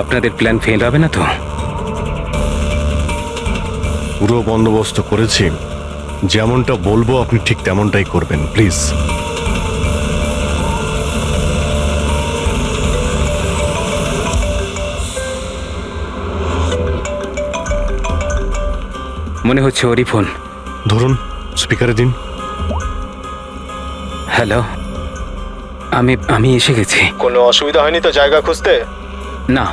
আপনাদের plan fail হবে না তো? পুরো বন্দোবস্ত করেছি, যেমনটা বলবো আপনি ঠিক তেমনটাই করবেন, প্লিজ। মনে হচ্ছে ওরই ফোন। ধরুন, স্পিকারে দিন। হ্যালো, আমি এসে গেছি। কোনো অসুবিধা হয়নি তো জায়গা খুঁজতে? না।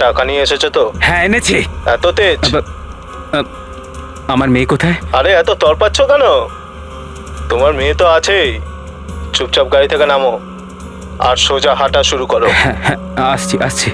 টাকা নিয়ে এসেছো তো? হ্যাঁ, এনেছি। এত তেজ? আমার মেয়ে কোথায়? আরে এত তরপাচ্ছ কেন? তোমার মেয়ে তো আছেই। চুপচাপ গাড়ি থেকে নামো আর সোজা হাঁটা শুরু করো। হ্যাঁ হ্যাঁ, আসছি।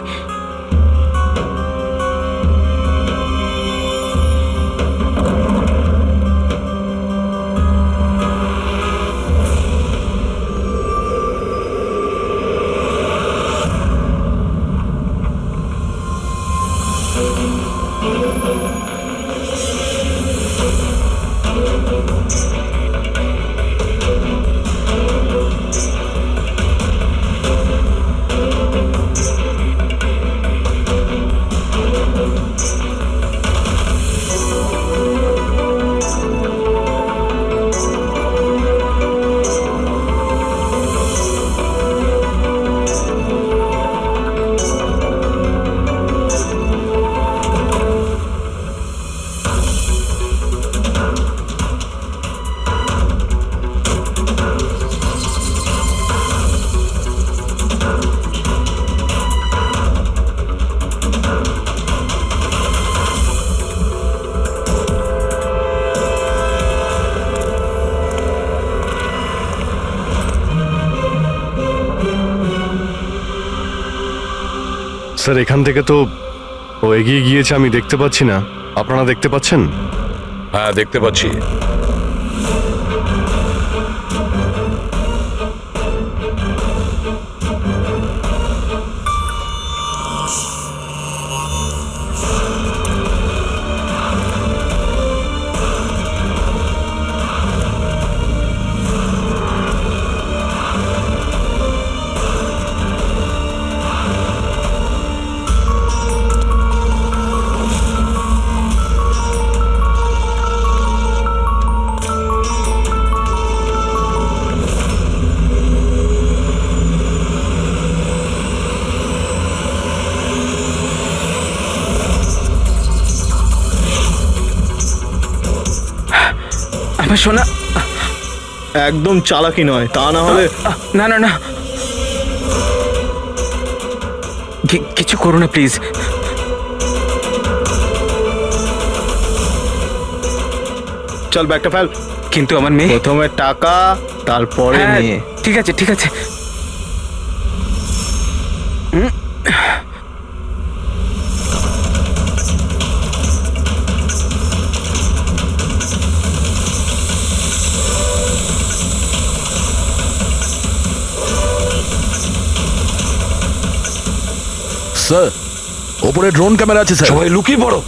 স্যার, এখান থেকে তো ও এগিয়ে গিয়েছে, আমি দেখতে পাচ্ছি না। আপনারা দেখতে পাচ্ছেন? হ্যাঁ, দেখতে পাচ্ছি। আমার সোনা। একদম চালাকি নয়, তা না হলে। না, কিছু করো না প্লিজ। চল ব্যাগটা ফেল। কিন্তু আমার মেয়ে। প্রথমে টাকা, তারপরে হ্যাঁ, মেয়ে। ঠিক আছে। স্যার, ওপরে ড্রোন ক্যামেরা আছে স্যার। সবাই লুকিয়ে পড়ো।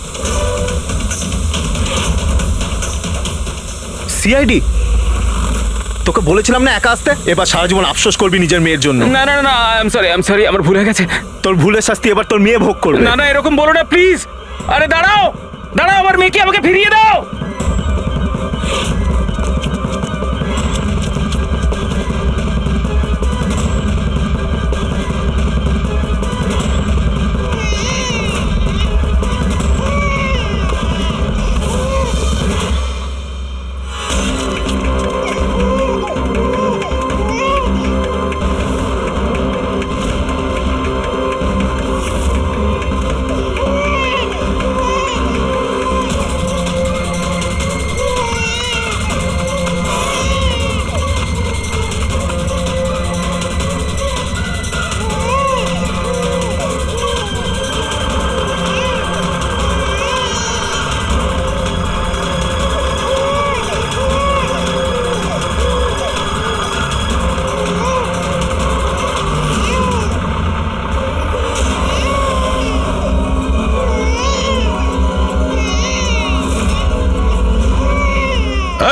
সিআইডি, তোকে বলেছিলাম না একা আসতে? এবার সারা জীবন আফসোস করবি নিজের মেয়ের জন্য। না, আই এম সরি, আমার ভুল হয়ে গেছে। তোর ভুলের শাস্তি এবার তোর মেয়ে ভোগ করবে। না, এরকম বলো না প্লিজ। আরে দাঁড়াও, আমার মেয়েকে আমাকে ফিরিয়ে দাও।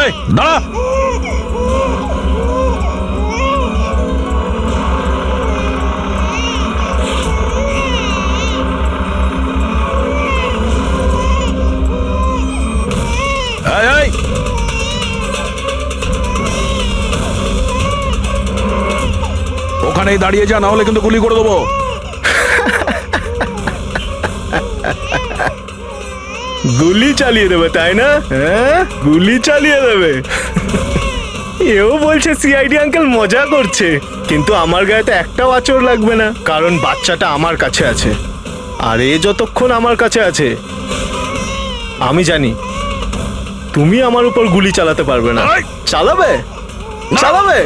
এই দাঁড়া। এখানেই দাঁড়িয়ে যা, না হলে কিন্তু গুলি করে দেবো। গুলি চালিয়ে দেবে তাই না? হ্যাঁ, গুলি চালিয়ে দেবে। এও বলছে সিআইডি আঙ্কেল মজা করছে, কিন্তু আমার গায়ে তো একটাও আঁচড় লাগবে না, কারণ বাচ্চাটা আমার কাছে আছে। আর এ যতক্ষণ আমার কাছে আছে, আমি জানি তুমি আমার উপর গুলি চালাতে পারবে না। চালাবে চালাবে।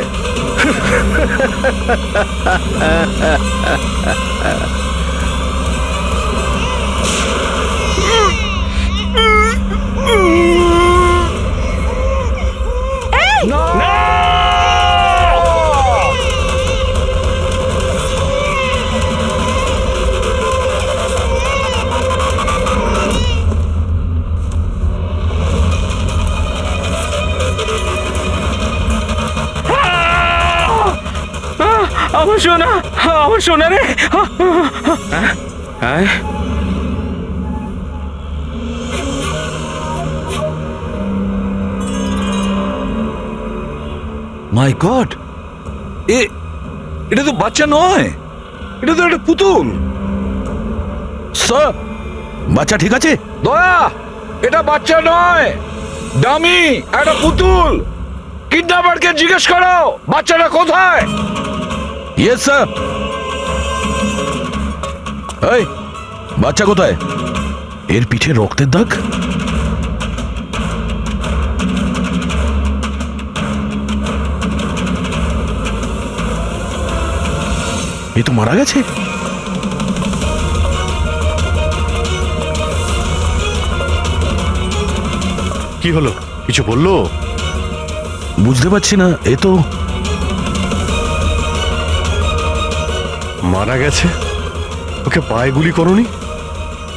আমার সোনা, আমার সোনা রে। হ্যাঁ, মাই গড, এটা তো বাচ্চা নয়, এটা তো একটা পুতুল। স্যার, বাচ্চা ঠিক আছে? দয়া, এটা বাচ্চা নয়, ডামি, একটা পুতুল। কিডন্যাপারকে জিজ্ঞেস করো বাচ্চাটা কোথায়। Yes sir. এই, বাচ্চা কোথায়? এর পিঠে রক্তের দাগ। এ তো মারা গেছে। কি হলো, কিছু বললো? বুঝতে পারছি না, এ তো মারা গেছে। ওকে পায়ে গুলি করনি?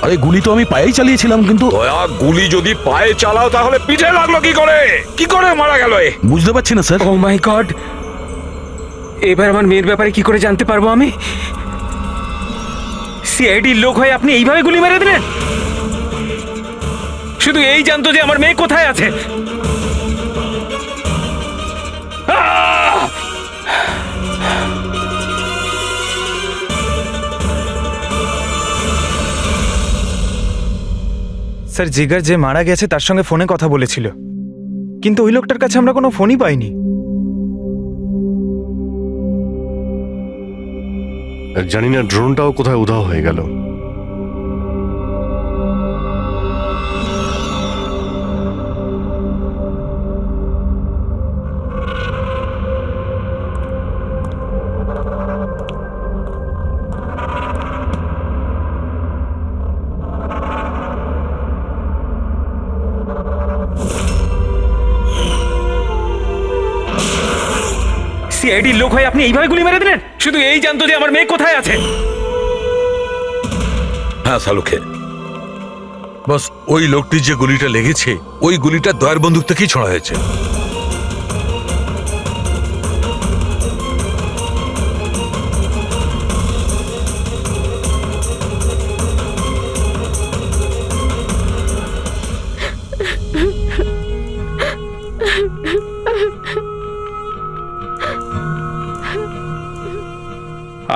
আরে গুলি তো আমি পায়েই চালিয়েছিলাম, কিন্তু দয়া, গুলি যদি পায়ে চালাও তাহলে পিঠে লাগলো কি করে? কি করে মারা গেল এ? বুঝতে পারছি না স্যার। ও মাই গড, এবার আমার মেয়ের ব্যাপারে কি করে জানতে পারবো আমি? সিআইডির লোক হয়ে আপনি এইভাবে গুলি মেরে দিলেন? শুধু এই জানতো যে আমার মেয়ে কোথায় আছে। আহ! স্যার, জিগার যে মারা গেছে তার সঙ্গে ফোনে কথা বলেছিল, কিন্তু ওই লোকটার কাছে আমরা কোনো ফোনই পাইনি। জানি না ড্রোনটাও কোথায় উধাও হয়ে গেল। সিআইডির লোক হয়ে আপনি এইভাবে গুলি মেরে দিলেন? শুধু এই জানতো যে আমার মেয়ে কোথায় আছে। হ্যাঁ সালুকে, বস ওই লোকটির যে গুলিটা লেগেছে, ওই গুলিটা দয়ার বন্দুক থেকেই ছোড়া হয়েছে।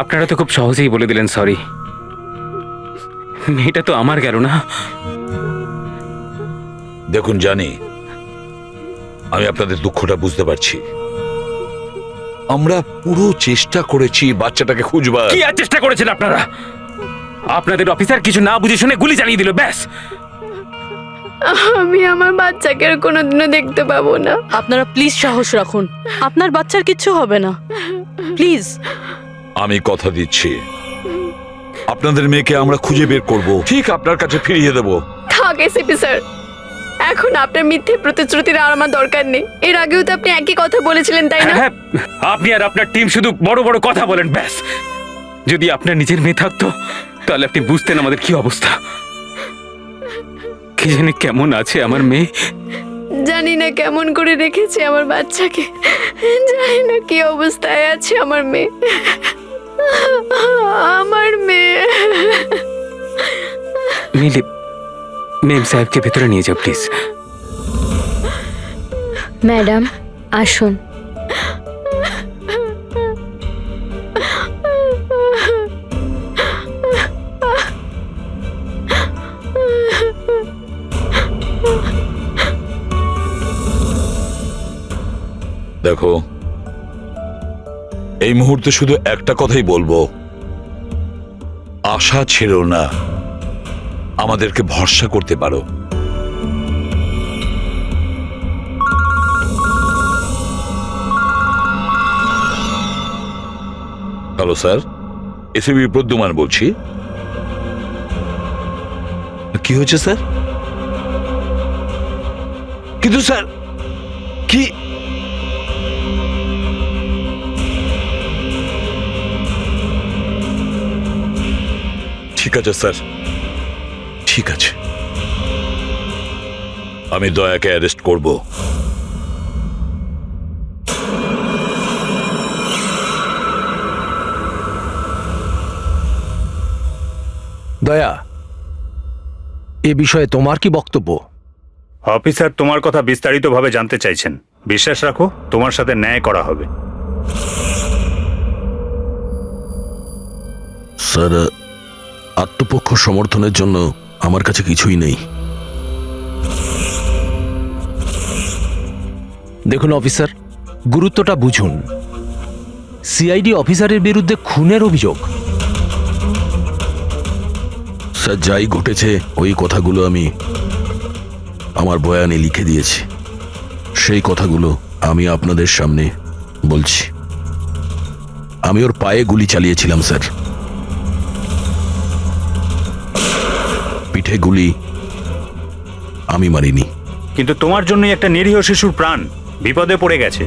আপনারা তো খুব সহজেই বলে দিলেন সরি। মেয়েটা তো আমার গেল না। দেখুন, জানি আমি আপনাদের দুঃখটা বুঝতে পারছি। আমরা পুরো চেষ্টা করেছি বাচ্চাটাকে খুঁজবার। কি আর চেষ্টা করেছেন আপনারা? আপনাদের অফিসার কিছু না বুঝে শুনে গুলি চালিয়ে দিল, ব্যাস। আমি আমার বাচ্চাকে আর কোনোদিনও দেখতে পাবো না। আপনারা প্লিজ সাহস রাখুন, আপনার বাচ্চার কিচ্ছু হবে না, প্লিজ। আমি কথা দিচ্ছি, আপনাদের মেয়েকে আমরা খুঁজে বের করব, ঠিক আপনার কাছে ফিরিয়ে দেব। থাক এসিপি স্যার, এখন আপনার মিথ্যে প্রতিশ্রুতির আর আমার দরকার নেই। এর আগেও তো আপনি একই কথা বলেছিলেন, তাই না? হ্যাঁ, আপনি আর আপনার টিম শুধু বড় বড় কথা বলেন, ব্যাস। যদি আপনার নিজের মেয়ে থাকতো তাহলে আপনি বুঝতেন আমাদের কি অবস্থা। কি জানি কেমন আছে আমার মেয়ে। জানি না কেমন করে রেখেছে আমার বাচ্চাকে, জানি না কি অবস্থায় আছে আমার মেয়ে। আমার মেয়ে। মিলি, মেম সাহেবকে ভেতরে নিয়ে যাও প্লিজ। ম্যাডাম আসুন। দেখো, এই মুহূর্তে শুধু একটা কথাই বলবো, আশা ছেড়ো না, আমাদেরকে ভরসা করতে পারো। হ্যালো স্যার, এসবি প্রদ্যুমান বলছি। কি হয়েছে স্যার? কিন্তু স্যার কি ঠিক আছে স্যার, ঠিক আছে, আমি দয়াকে অ্যারেস্ট করব। দয়া, এ বিষয়ে তোমার কি বক্তব্য? অফিসার তোমার কথা বিস্তারিতভাবে জানতে চাইছেন। বিশ্বাস রাখো, তোমার সাথে ন্যায় করা হবে। স্যার, আত্মপক্ষ সমর্থনের জন্য আমার কাছে কিছুই নেই। দেখুন অফিসার, গুরুত্বটা বুঝুন। সিআইডি অফিসারের বিরুদ্ধে খুনের অভিযোগ। স্যার, যাই ঘটেছে ওই কথাগুলো আমি আমার বয়ানে লিখে দিয়েছি। সেই কথাগুলো আমি আপনাদের সামনে বলছি। আমি ওর পায়ে গুলি চালিয়েছিলাম স্যার, পিঠে গুলি আমি মারিনি। কিন্তু তোমার জন্যই একটা নিরীহ শিশুর প্রাণ বিপদে পড়ে গেছে।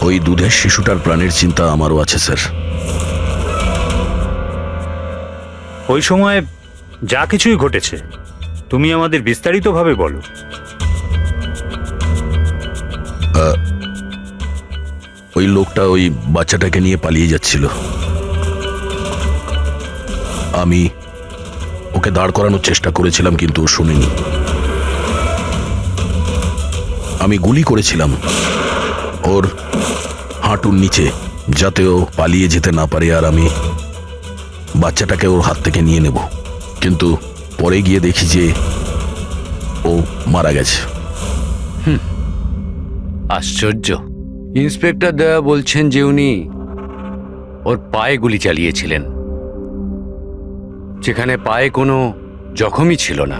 ওই দুধের শিশুটার প্রাণের চিন্তা আমারও আছে স্যার। ওই সময় যা কিছুই ঘটেছে তুমি আমাদের বিস্তারিতভাবে বলো। ওই লোকটা ওই বাচ্চাটাকে নিয়ে পালিয়ে যাচ্ছিল। আমি ওকে দাঁড় করানোর চেষ্টা করেছিলাম, কিন্তু ও শুনেনি। আমি গুলি করেছিলাম ওর হাঁটুর নিচে, যাতে ও পালিয়ে যেতে না পারে, আর আমি বাচ্চাটাকে ওর হাত থেকে নিয়ে নেব। কিন্তু পরে গিয়ে দেখি যে ও মারা গেছে। আশ্চর্য। ইন্সপেক্টর দয়া বলছেন যে উনি ওর পায়ে গুলি চালিয়েছিলেন, যেখানে পায়ে কোনো জখমই ছিল না।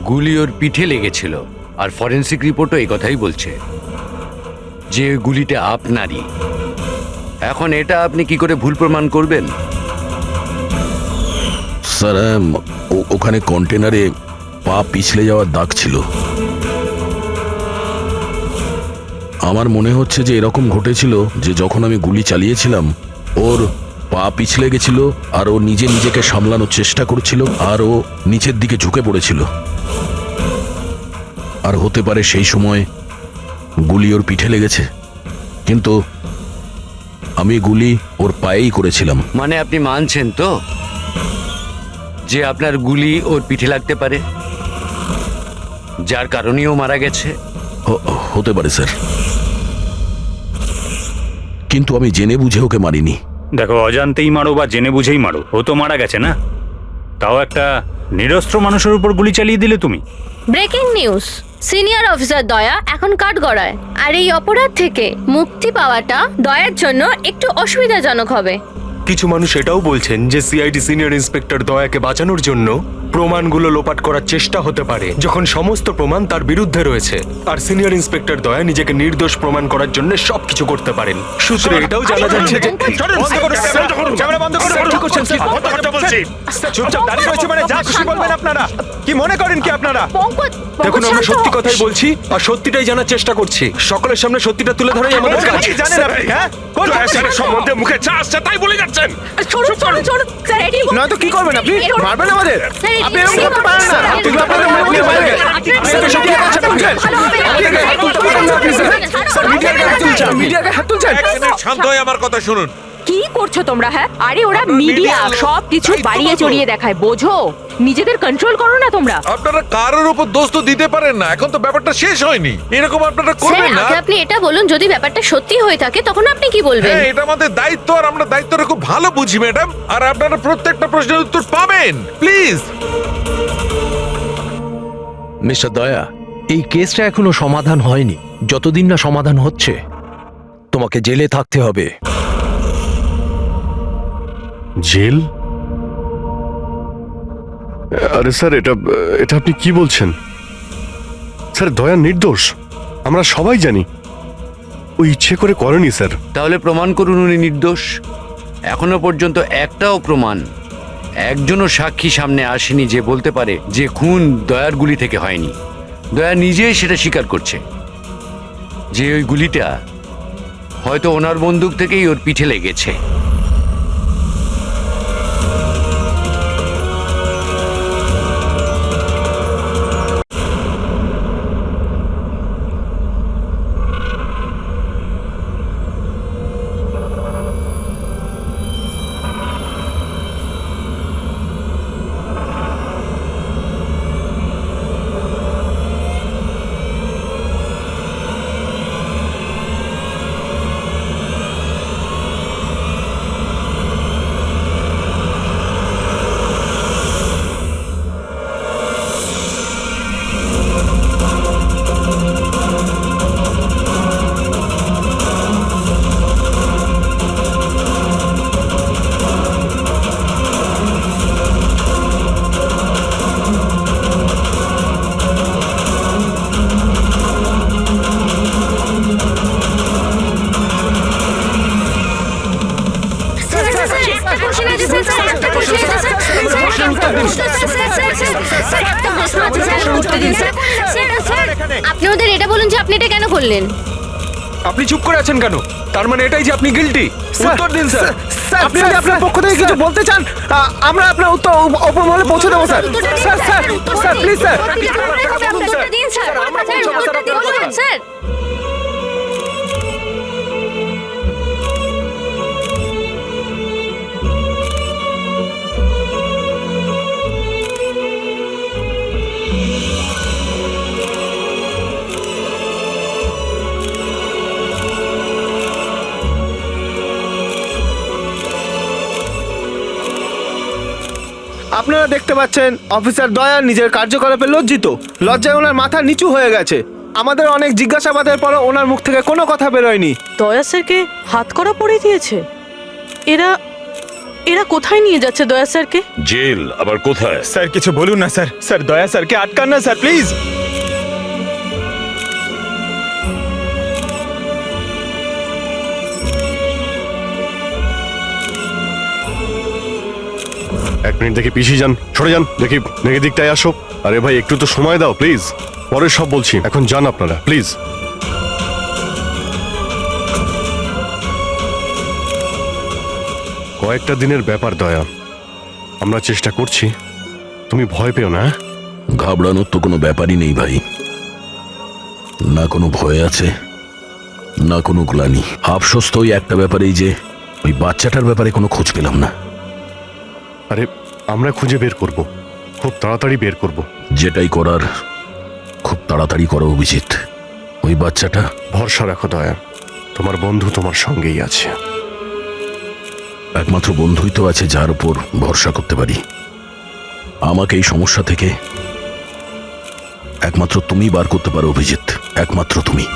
গুলি ওর পিঠে লেগেছিল, আর ফরেন্সিক রিপোর্টও এই কথাই বলছে যে ওই গুলিটা আপনারই। এখন এটা আপনি কি করে ভুল প্রমাণ করবেন? স্যার, ওখানে কন্টেনারে পা পিছলে যাওয়ার দাগ ছিল। আমার মনে হচ্ছে যে এরকম ঘটেছিল যে যখন আমি গুলি চালিয়েছিলাম ওর পা পিছলে গেছিল, আর ও নিজেকে সামলানোর চেষ্টা করছিল, আর ও নিচের দিকে ঝুঁকে পড়েছিল। আর হতে পারে সেই সময় গুলি ওর পিঠে লেগেছে, কিন্তু আমি গুলি ওর পায়েই করেছিলাম। মানে আপনি মানছেন তো যে আপনার গুলি ওর পিঠে লাগতে পারে, যার কারণেও মারা গেছে? হতে পারে স্যার, কিন্তু আমি জেনে বুঝে ওকে মারিনি। দেখো, অজান্তেই মারো বা জেনে বুঝেই মারো, ও তো মারা গেছে না? তাও একটা নিরস্ত্র মানুষের উপর গুলি চালিয়ে দিলে তুমি। ব্রেকিং নিউজ, সিনিয়র অফিসার দয়া এখন কাঠগড়ায়। আর এই অপরাধ থেকে মুক্তি পাওয়াটা দয়ার জন্য একটু অসুবিধাজনক হবে। কিছু মানুষ এটাও বলছেন যে সিআইডি সিনিয়র ইন্সপেক্টর দয়াকে বাঁচানোর জন্য প্রমাণগুলো লোপাট করার চেষ্টা হতে পারে, যখন সমস্ত প্রমাণ তার বিরুদ্ধে রয়েছে। আর সিনিয়র ইন্সপেক্টর দয়া নিজেকে নির্দোষ প্রমাণ করার জন্য সবকিছু করতে পারেন। সূত্রে এটাও জানা যাচ্ছে যে চুপচাপ দাঁড়িয়ে রয়েছে, মানে যা খুশি বলবেন আপনারা। কি মনে করেন কি আপনারা? দেখুন, আমরা সত্যি কথাই বলছি আর সত্যিটাই জানার চেষ্টা করছি। সকলের সামনে সত্যিটা তুলে ধরাই আমাদের কাজ। জানেন আপনি, হ্যাঁ, সম্বন্ধে মুখে চা আসছে তাই বলে যাচ্ছেন। নয়তো কি করবেন আপনি? মারবেন আমাদের? আপনি এরকম করতে পারেন না। আপনি আপনাদের মুখ নিয়ে বাইরে আপনি তো সত্যি কথা বলছেন। আমাদেরকে হাত তুলতে পারেন না আপনি, স্যার। মিডিয়াকে হাত তুলছেন, মিডিয়াকে হাত তুলছেন। এক মিনিট শান্ত হয়ে আমার কথা শুনুন। কি করছো তোমরা? হ্যাঁ, আরে ওরা মিডিয়া, সব কিছু বাড়িয়ে চড়িয়ে দেখায়, বোঝো? নিজেদের কন্ট্রোল করো না তোমরা। আপনারা কারোর উপর দোষ তো দিতে পারেন না, এখন তো ব্যাপারটা শেষ হয়নি। এরকম আপনারা করবেন না। আপনি এটা বলুন, যদি ব্যাপারটা সত্যি হয়ে থাকে তখন আপনি কি বলবেন? হ্যাঁ, এটা আমাদের দায়িত্ব, আর আমরা দায়িত্বটা খুব ভালো বুঝি ম্যাডাম। আর আপনারা প্রত্যেকটা প্রশ্নের উত্তর পাবেন, প্লিজ। মিস্টার দয়া, এই কেসটা এখনো সমাধান হয়নি। যতদিন না সমাধান হচ্ছে তোমাকে জেলে থাকতে হবে। জেল? আরে স্যার, এটা এটা আপনি কি বলছেন? স্যার, দয়া নির্দোষ, আমরা সবাই জানি। ও ইচ্ছে করে করেনি স্যার। তাহলে প্রমাণ করুন উনি নির্দোষ। এখনো পর্যন্ত একটাও প্রমাণ, একজনও সাক্ষী সামনে আসেনি যে বলতে পারে যে খুন দয়ার গুলি থেকে হয়নি। দয়া নিজেই সেটা স্বীকার করছে যে ওই গুলিটা হয়তো ওনার বন্দুক থেকেই ওর পিঠে লেগেছে। আপনি ওদের এটা বলুন যে আপনি এটা কেন করলেন। আপনি চুপ করে আছেন কেন? তার মানে এটাই যে আপনি গিল্টি? উত্তর দিন স্যার। আপনি যদি আপনার পক্ষ থেকে কিছু বলতে চান, আমরা আপনার উত্তর ওপর মহলে পৌঁছে দেবো sir. Sir sir sir please sir. উত্তরটা দিন স্যার। উত্তরটা দিন স্যার। আপনারা দেখতে পাচ্ছেন অফিসার দয়া নিজের কার্যকলাপে লজ্জিত। লজ্জায় ওনার মাথা নিচু হয়ে গেছে। আমাদের অনেক জিজ্ঞাসাবাদের পরও ওনার মুখ থেকে কোনো কথা বেরোয়নি। দয়া স্যারকে হাত করা পরিয়ে দিয়েছে। এরা এরা কোথায় নিয়ে যাচ্ছে দয়া স্যারকে? জেল আবার কোথায়? স্যার কিছু বলুন না স্যার। স্যার দয়া স্যারকে আটকান না স্যার, প্লিজ। এক মিনিট, দেখি পিছিয়ে যান, সরে যান, দেখি দেখি দিকটায় আসো। আরে ভাই, একটু তো সময় দাও প্লিজ, পরে সব বলছি, এখন যান আপনারা প্লিজ। কয়েকটা দিনের ব্যাপার দয়া, আমরা চেষ্টা করছি, তুমি ভয় পেও না। ঘাবড়ানোর তো কোনো ব্যাপারই নেই ভাই। না কোনো ভয় আছে, না কোনো গ্লানি। আফসোস তো ওই একটা ব্যাপারেই যে ওই বাচ্চাটার ব্যাপারে কোনো খোঁজ পেলাম না। আরে আমরা খুঁজে বের করব, খুব তাড়াতাড়ি বের করব। যেটাই করার খুব তাড়াতাড়ি করো অভিজিৎ। ওই বাচ্চাটা, ভরসা রাখো দয়া, তোমার বন্ধু তোমার সঙ্গেই আছে। একমাত্র বন্ধুই তো আছে যার উপর ভরসা করতে পারি। আমাকে এই সমস্যা থেকে একমাত্র তুমি বার করতে পারো অভিজিৎ, একমাত্র তুমি।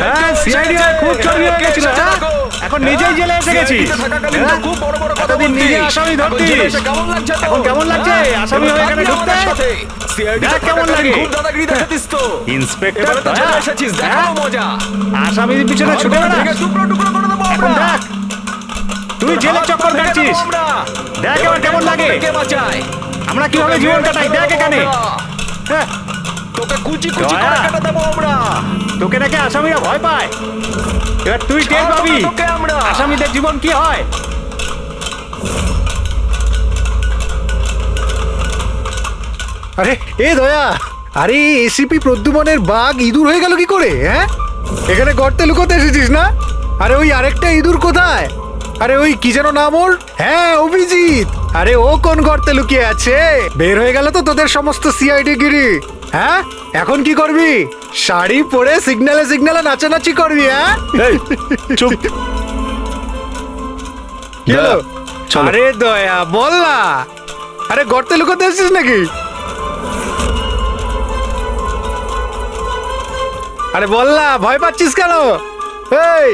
হ্যাঁ সিআইডি খুব চর্বি হয়ে গেছিল, হ্যাঁ? এখন নিজেই জেলে এসে গেছিস, হ্যাঁ? এতদিন নিজে আসামি ধরতিস, এখন কেমন লাগছে আসামি হয়ে এখানে ঢুকতে? দেখ কেমন লাগে। ইন্সপেক্টর দয়া, হ্যাঁ? আসামির পিছনে ছুটে বেড়াস, এখন দেখ তুই জেলে চক্কর কাটছিস, দেখ এবার কেমন লাগে। আমরা কিভাবে জীবন কাটাই দেখ এখানে, হ্যাঁ? দয়া, তোকে নাকি আসামিরা ভয় পায়, এবার তুই টের পাবি আসামিদের জীবন কি হয়। আরে এ দয়া, আরে এসিপি প্রদ্যুমনের বাঘ ইঁদুর হয়ে গেল কি করে? হ্যাঁ, এখানে গর্তে লুকোতে এসেছিস না? আরে ওই আরেকটা ইঁদুর কোথায়? আরে ওই কি যেন নাম ওর? হ্যাঁ অভিজিৎ, আরে ও কোন গর্তে লুকিয়ে আছে? বের হয়ে গেল তো তোদের সমস্ত সিআইডি গিরি। হ্যাঁ, এখন কি করবি? শাড়ি পরে সিগন্যালে সিগন্যালে নাচানাচি করবি? হ্যাঁ চুপ। কি হলো? আরে দয়া বল না, আরে গর্তে লুকোতে এসেছিস নাকি? আরে বল না, ভয় পাচ্ছিস কেন? এই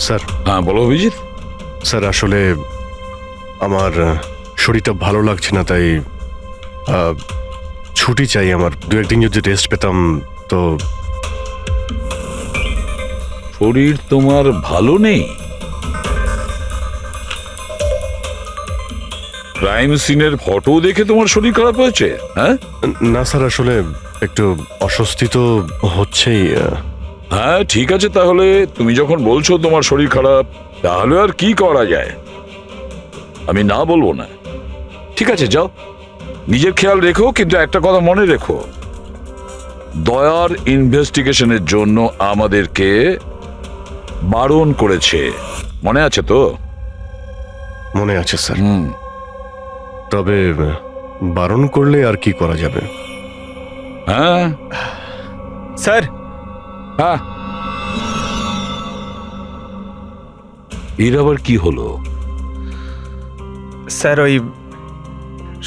স্যার, হ্যাঁ বলো অভিজিৎ। স্যার আসলে আমার শরীরটা ভালো লাগছে না, তাই ছুটি চাই আমার। দু একদিন যদি রেস্ট পেতাম তো। শরীর তোমার ভালো নেই? ক্রাইম সিনের ফটো দেখে তোমার শরীর খারাপ হয়েছে? হ্যাঁ না স্যার, আসলে একটু অস্বস্তি তো হচ্ছেই। হ্যাঁ ঠিক আছে, তাহলে তুমি যখন বলছো তোমার শরীর খারাপ, তাহলে আর কি করা যায়? আমি না বলবো না। ঠিক আছে যাও, নিজের খেয়াল রেখো, কিন্তু একটা কথা মনে রেখো, দয়ার ইনভেস্টিগেশনের জন্য আমাদেরকে বারণ করেছে, মনে আছে তো? মনে আছে স্যার। তবে বারণ করলে আর কি করা যাবে? হ্যাঁ স্যার, হ্যাঁ এর আবার কি হলো? স্যার ওই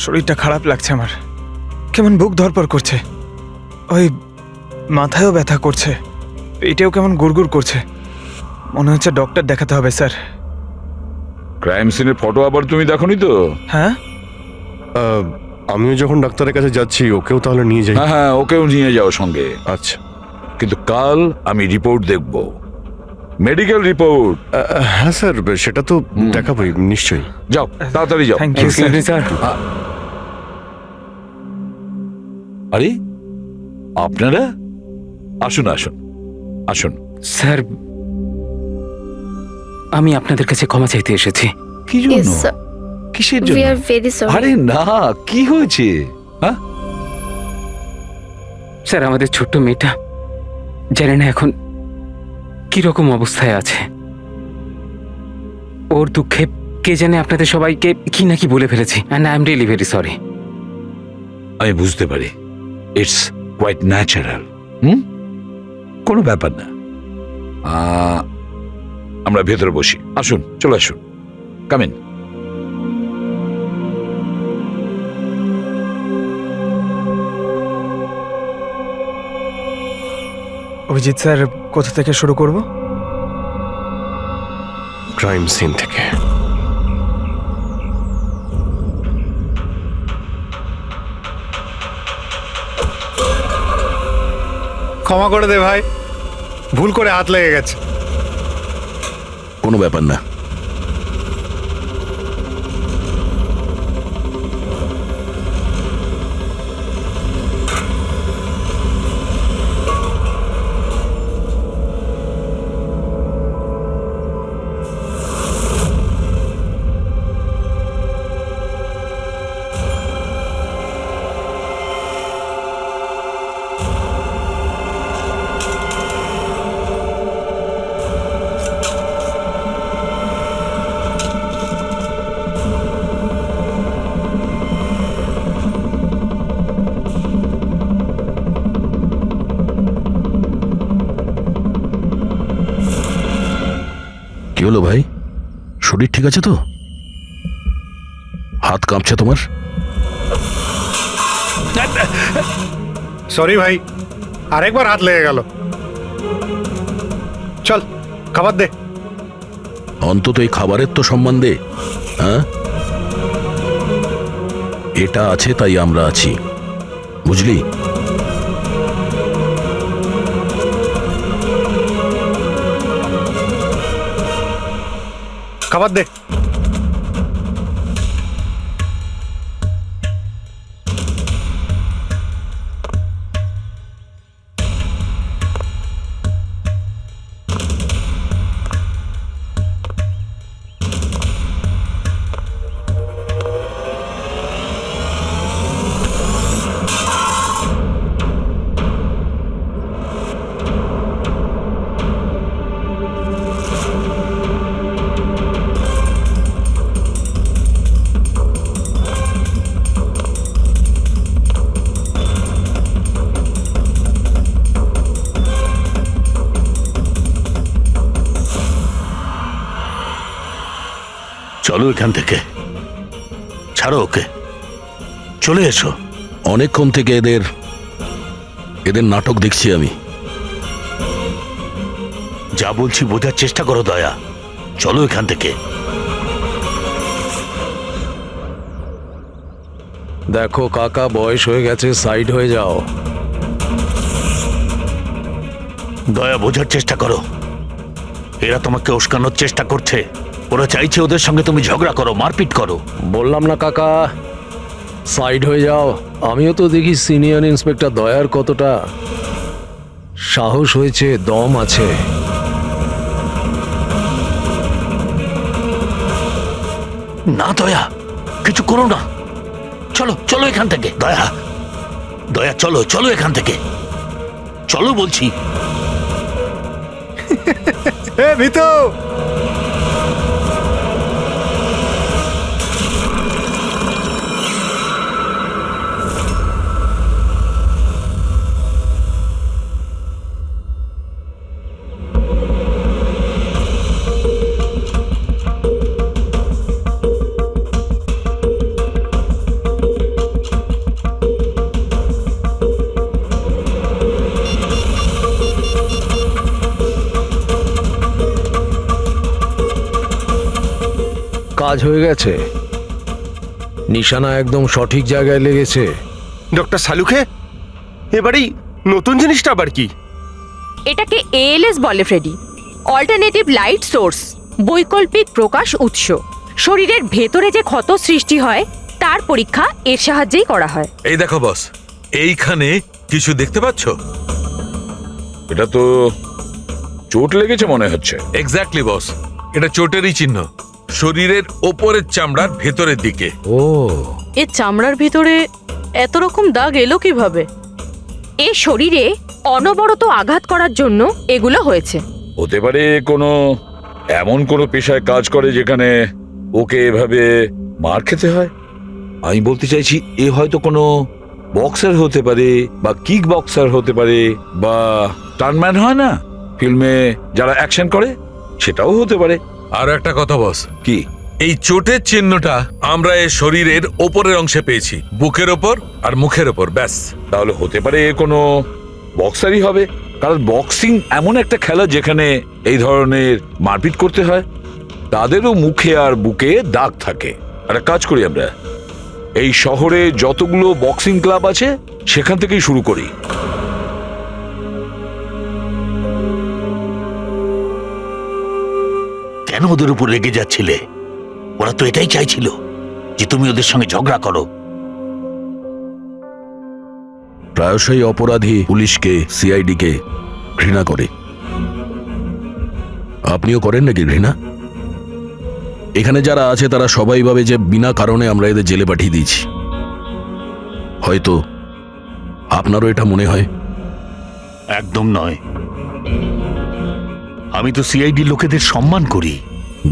শরীরটা খারাপ লাগছে আমার, কেমন বুক ধরপড় করছে, ওই মাথায়ও ব্যথা করছে, পেটেও কেমন গুড়গুড় করছে, মনে হচ্ছে ডক্টর দেখাতে হবে স্যার। ক্রাইম সিনের ফটো আবার তুমি দেখোনি তো? হ্যাঁ, আমিও যখন ডাক্তারের কাছে যাচ্ছি ওকেও তাহলে নিয়ে যাই। হ্যাঁ হ্যাঁ, ওকেও নিয়ে যাও সঙ্গে। আচ্ছা, কিন্তু কাল আমি রিপোর্ট দেখব, মেডিকেল রিপোর্ট। হ্যাঁ স্যার, সেটা তো দেখাবোই নিশ্চয়ই। যাও তাড়াতাড়ি যাও। Thank you sir. আরে আপনারা আসুন আসুন আসুন। স্যার, আমি আপনাদের কাছে ক্ষমা চাইতে এসেছি। কি জন্য? কিসের জন্য? আরে না, কি হয়েছে? হ্যাঁ স্যার, আমাদের ছোট্ট মেয়েটা জানে না এখন কি রকম অবস্থায় আছে। ওর দুঃখে কে জানে আপনাদের সবাইকে কি নাকি বলে ফেলেছি, and I am really very sorry. আমি বুঝতে পারি, ইটস কোয়াইট ন্যাচারাল। কোনো ব্যাপার না। আমরা ভেতরে বসি, আসুন, চলে আসুন, কাম ইন। অভিজিৎ স্যার, কোথা থেকে শুরু করব? ক্রাইম সিন থেকে। ক্ষমা করে দে ভাই, ভুল করে হাত লেগে গেছে। কোনো ব্যাপার না। কি হলো ভাই, শরীর ঠিক আছে তো? হাত কাঁপছে তোমার? সরি ভাই, আরেকবার হাত লেগে গেল। চল খাবার দে। অন্তত এই খাবারের তো সম্মান দে। হ্যাঁ, এটা আছে তাই আমরা আছি, বুঝলি? খাবার দে। চলো এখান থেকে, ছাড়ো ওকে, চলে এসো। অনেকক্ষণ থেকে এদের নাটক দেখছি আমি। যা বলছি বোঝার চেষ্টা করো দয়া, চলো এখান থেকে। দেখো কাকা, বয়স হয়ে গেছে, সাইড হয়ে যাও। দয়া, বোঝার চেষ্টা করো, এরা তোমাকে উস্কানোর চেষ্টা করছে। ওরা চাইছে ওদের সঙ্গে তুমি ঝগড়া করো, মারপিট করো। বললাম না কাকা, সাইড হয়ে যাও। আমিও তো দেখি সিনিয়র ইন্সপেক্টর দয়ার কতটা সাহস হয়েছে, দম আছে। না দয়া, কিছু করো না, চলো চলো এখান থেকে। দয়া, দয়া চলো চলো এখান থেকে, চলো বলছি। এ ভিতু, কাজ হয়ে গেছে, নিশানা একদম সঠিক জায়গায় লেগেছে। ডক্টর সালুখে, এবারেই নতুন জিনিসটা আবার কি? এটাকে এএলএস বলে ফ্রেডি, অল্টারনেটিভ লাইট সোর্স, বৈকল্পিক প্রকাশ উৎস। শরীরের ভেতরে যে ক্ষত সৃষ্টি হয় তার পরীক্ষা এর সাহায্যেই করা হয়। এই দেখো বস, এইখানে কিছু দেখতে পাচ্ছ? এটা তো চোট লেগেছে মনে হচ্ছে। এক্স্যাক্টলি বস, এটা চোটেরই চিহ্ন, শরীরের ওপরের চামড়ার ভেতরের দিকে। ও, এর চামড়ার ভিতরে এত রকম দাগ এলো কিভাবে? এ শরীরে অনবরত আঘাত করার জন্য এগুলো হয়েছে। হতে পারে কোনো এমন কোনো পেশায় কাজ করে যেখানে ওকে এভাবে মার খেতে হয়। আমি বলতে চাইছি এ হয়তো কোনো বক্সার হতে পারে, বা কিক বক্সার হতে পারে, বা টার্নম্যান হয় না ফিল্মে যারা অ্যাকশন করে, সেটাও হতে পারে। আর একটা কথা বস, কি? এই চোটের চিহ্নটা আমরা এর শরীরের ওপরের অংশে পেয়েছি, বুকের ওপর আর মুখের ওপর, ব্যাস। তাহলে হতে পারে কোনো বক্সারই হবে, কারণ বক্সিং এমন একটা খেলা যেখানে এই ধরনের মারপিট করতে হয়। তাদেরও মুখে আর বুকে দাগ থাকে। একটা কাজ করি, আমরা এই শহরে যতগুলো বক্সিং ক্লাব আছে সেখান থেকেই শুরু করি। কেন ওদের উপর রেগে যাচ্ছিলে? ওরা তো এটাই চাইছিল যে তুমি ওদের সঙ্গে ঝগড়া করো। প্রায়শই অপরাধী পুলিশকে, সিআইডিকে ঘৃণা করে। আপনিও করেন নাকি ঘৃণা? এখানে যারা আছে তারা সবাই ভাবে যে বিনা কারণে আমরা এদের জেলে পাঠিয়ে দিয়েছি। হয়তো আপনারও এটা মনে হয়। একদম নয়, আমি তো সিআইডি লোকেদের সম্মান করি।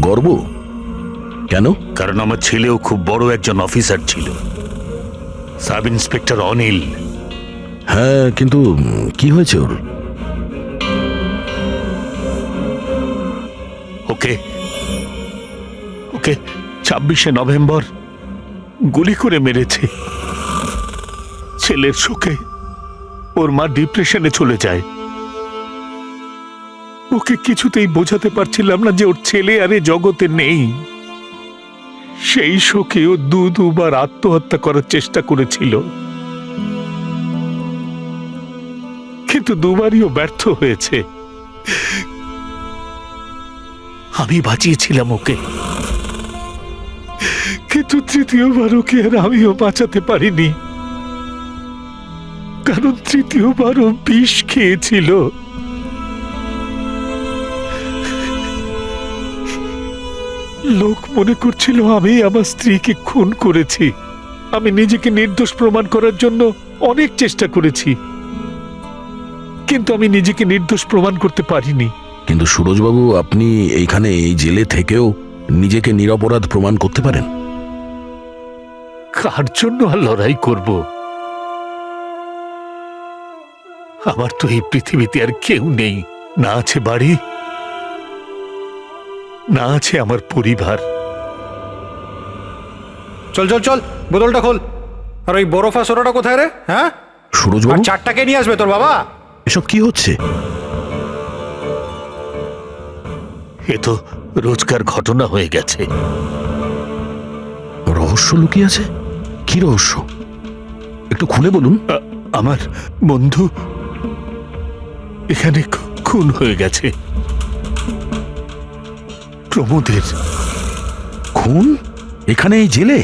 গর্ব কেন? কারণ আমার ছেলেও খুব বড় একজন অফিসার ছিল, সাব ইন্সপেক্টর অনিল। হ্যাঁ, কিন্তু কি হয়েছে ওর? ওকে ওকে 26শে নভেম্বর গুলি করে মেরেছে। ছেলের শোকে ওর মা ডিপ্রেশনে চলে যায়। ওকে কিছুতেই বোঝাতে পারছিলাম না যে ওর ছেলে আর এ জগতে নেই। সেই শোকে ও দুবার আত্মহত্যা করার চেষ্টা করেছিল, কিন্তু দুবারই ও ব্যর্থ হয়েছে। আমি বাঁচিয়েছিলাম ওকে, কিন্তু তৃতীয়বার ওকে আর আমিও বাঁচাতে পারিনি, কারণ তৃতীয়বার ও বিষ খেয়েছিল। লোক মনে করছিল আমি আমার স্ত্রীকে খুন করেছি। আমি নিজেকে নির্দোষ প্রমাণ করার জন্য অনেক চেষ্টা করেছি, কিন্তু আমি নিজেকে নির্দোষ প্রমাণ করতে পারিনি। কিন্তু সুরজবাবু, আপনি এইখানে এই জেলে থেকেও নিজেকে নিরপরাধ প্রমাণ করতে পারেন। কার জন্য আর লড়াই করব? আমার তো এই পৃথিবীতে আর কেউ নেই। না আছে বাড়ি, না আছে আমার পরিবার। চল চল চল, বোতলটা খোল। আর ওই বরফা সোডাটা কোথায় রে? হ্যাঁ, আর সুরজবাবু, চারটাকে নিয়ে আসবে তোর বাবা। এসব কি হচ্ছে? এ তো রোজকার ঘটনা হয়ে গেছে। রহস্য লুকিয়ে আছে? কি রহস্য, একটু খুলে বলুন। আমার বন্ধু এখানে খুন হয়ে গেছে। প্রমোদের খুন এখানে এই জেলে?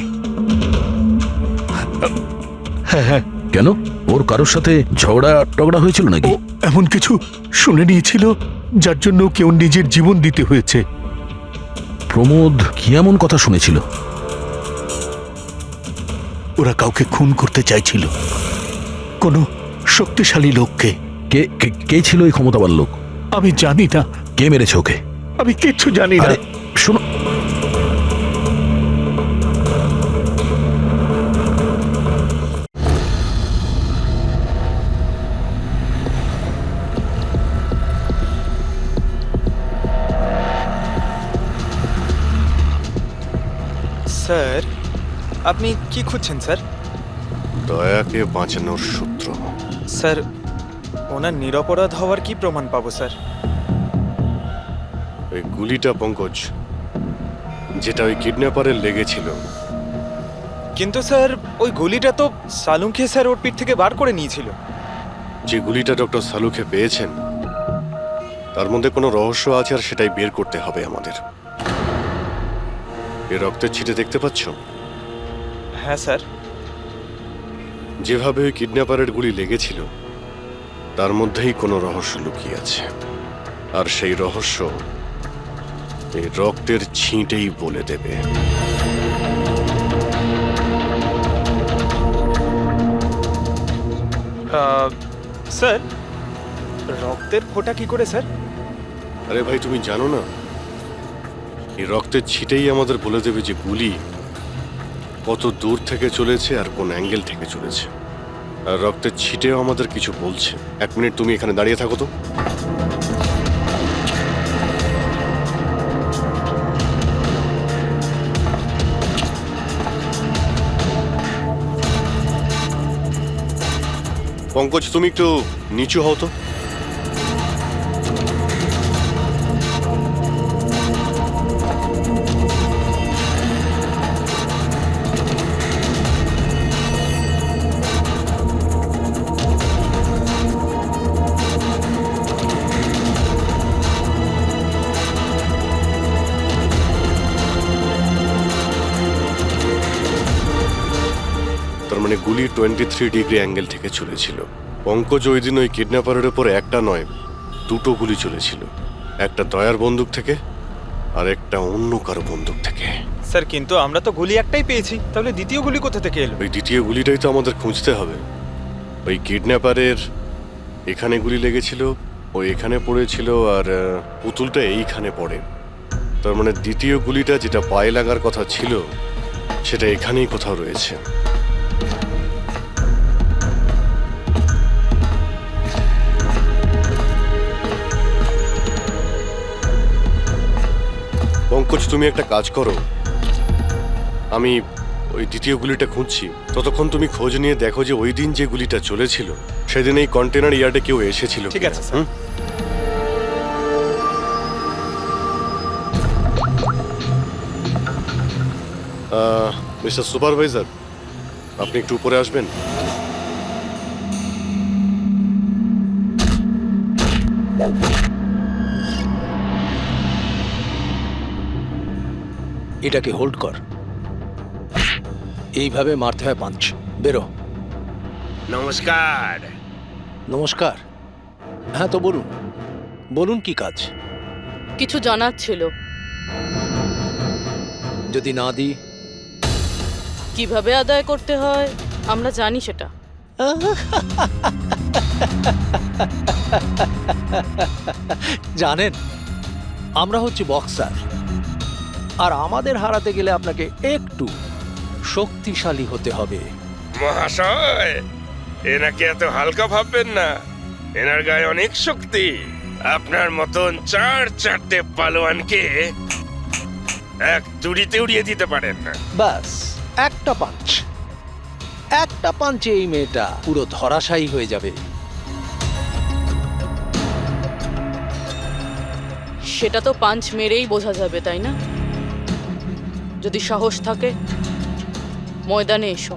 হ্যাঁ। কেন, ওর কারোর সাথে ঝগড়া টগড়া হয়েছিল নাকি? এমন কিছু শুনে নিয়েছিল যার জন্য কেউ নিজের জীবন দিতে হয়েছে। প্রমোদ কি এমন কথা শুনেছিল? ওরা কাউকে খুন করতে চাইছিল, কোনো শক্তিশালী লোককে। কে ছিল এই ক্ষমতাবান লোক? আমি জানি না। কে মেরেছে ওকে? আমি কিচ্ছু জানি না। শোনো, স্যার, আপনি কি খুঁজছেন স্যার? দয়াকে বাঁচানোর সূত্র। স্যার, ওনার নিরপরাধ হওয়ার কি প্রমাণ পাবো স্যার? ওই গুলিটা পঙ্কজ, যেটা ওই কিডন্যাপারের লেগেছিল। কিন্তু স্যার, ওই গুলিটা তো সালুঙ্খে স্যার ওর পিঠ থেকে বার করে নিয়েছিল। যে গুলিটা ডক্টর সালুখে পেয়েছেন তার মধ্যে কোনো রহস্য আছে, আর সেটাই বের করতে হবে আমাদের। এই রক্তের ছিটে দেখতে পাচ্ছ? হ্যাঁ স্যার। যেভাবে ওই কিডন্যাপারের গুলি লেগেছিল তার মধ্যেই কোনো রহস্য লুকিয়ে আছে, আর সেই রহস্য এই রক্তের ছিটেই বলে দেবে। স্যার, রক্তের ফোঁটা কি করে স্যার? আরে ভাই, তুমি জানো না, এই রক্তের ছিটেই আমাদের বলে দেবে যে গুলি কত দূর থেকে চলেছে আর কোন অ্যাঙ্গেল থেকে চলেছে। আর রক্তের ছিটেও আমাদের কিছু বলছে। 1 মিনিট তুমি এখানে দাঁড়িয়ে থাকো তো। পঙ্কজ, তুমি একটু নিচু হও তো। তার মানে গুলি 23 ডিগ্রি অ্যাঙ্গেল থেকে চলেছিল। পঙ্কজ, ওই দিন ওই কিডন্যাপারের উপর একটা নয়, 2টো গুলি চলেছিল। একটা দয়ার বন্দুক থেকে আর একটা অন্য কারো বন্দুক থেকে। স্যার, কিন্তু আমরা তো গুলি একটাই পেয়েছি, তাহলে দ্বিতীয় গুলি কোথা থেকে এলো? ওই দ্বিতীয় গুলিটাই তো আমাদের খুঁজতে হবে। ওই কিডন্যাপারের এখানে গুলি লেগেছিল, ও এখানে পড়েছিল, আর পুতুলটা এইখানে পড়ে। তার মানে দ্বিতীয় গুলিটা যেটা পায়ে লাগার কথা ছিল সেটা এখানেই কোথাও রয়েছে। পঙ্কজ, তুমি একটা কাজ করো, আমি ওই দ্বিতীয় গুলিটা খুঁজছি। ততক্ষণ তুমি খোঁজ নিয়ে দেখো যে ওই দিন যে গুলিটা চলেছিল সেদিন এই কন্টেনার ইয়ার্ডে কেউ এসেছিল। ঠিক আছে, স্যার। মিস্টার সুপারভাইজার, আপনি একটু উপরে আসবেন। এটাকে হোল্ড কর। এইভাবে মারতে হয় পাঞ্চ। বেরো। নমস্কার। নমস্কার। হ্যাঁ, তো বলুন বলুন কি কাজ? কিছু জানার ছিল। যদি না দিই? কিভাবে আদায় করতে হয় আমরা জানি সেটা। জানেন, আমরা হচ্ছে বক্সার, আর আমাদের হারাতে গেলে আপনাকে একটু শক্তিশালী হতে হবে। মহাশয়, এনাকে এত হালকা ভাববেন না, এনার গায়ে অনেক শক্তি। আপনার মতন চারটে পালোয়ানকে এক তুড়িতে উড়িয়ে দিতে পারেন না। ব্যাস একটা পাঞ্চে এই মেয়েটা পুরো ধরাশায়ী হয়ে যাবে। সেটা তো পাঞ্চ মেরেই বোঝা যাবে, তাই না? যদি সাহস থাকে ময়দানে এসো।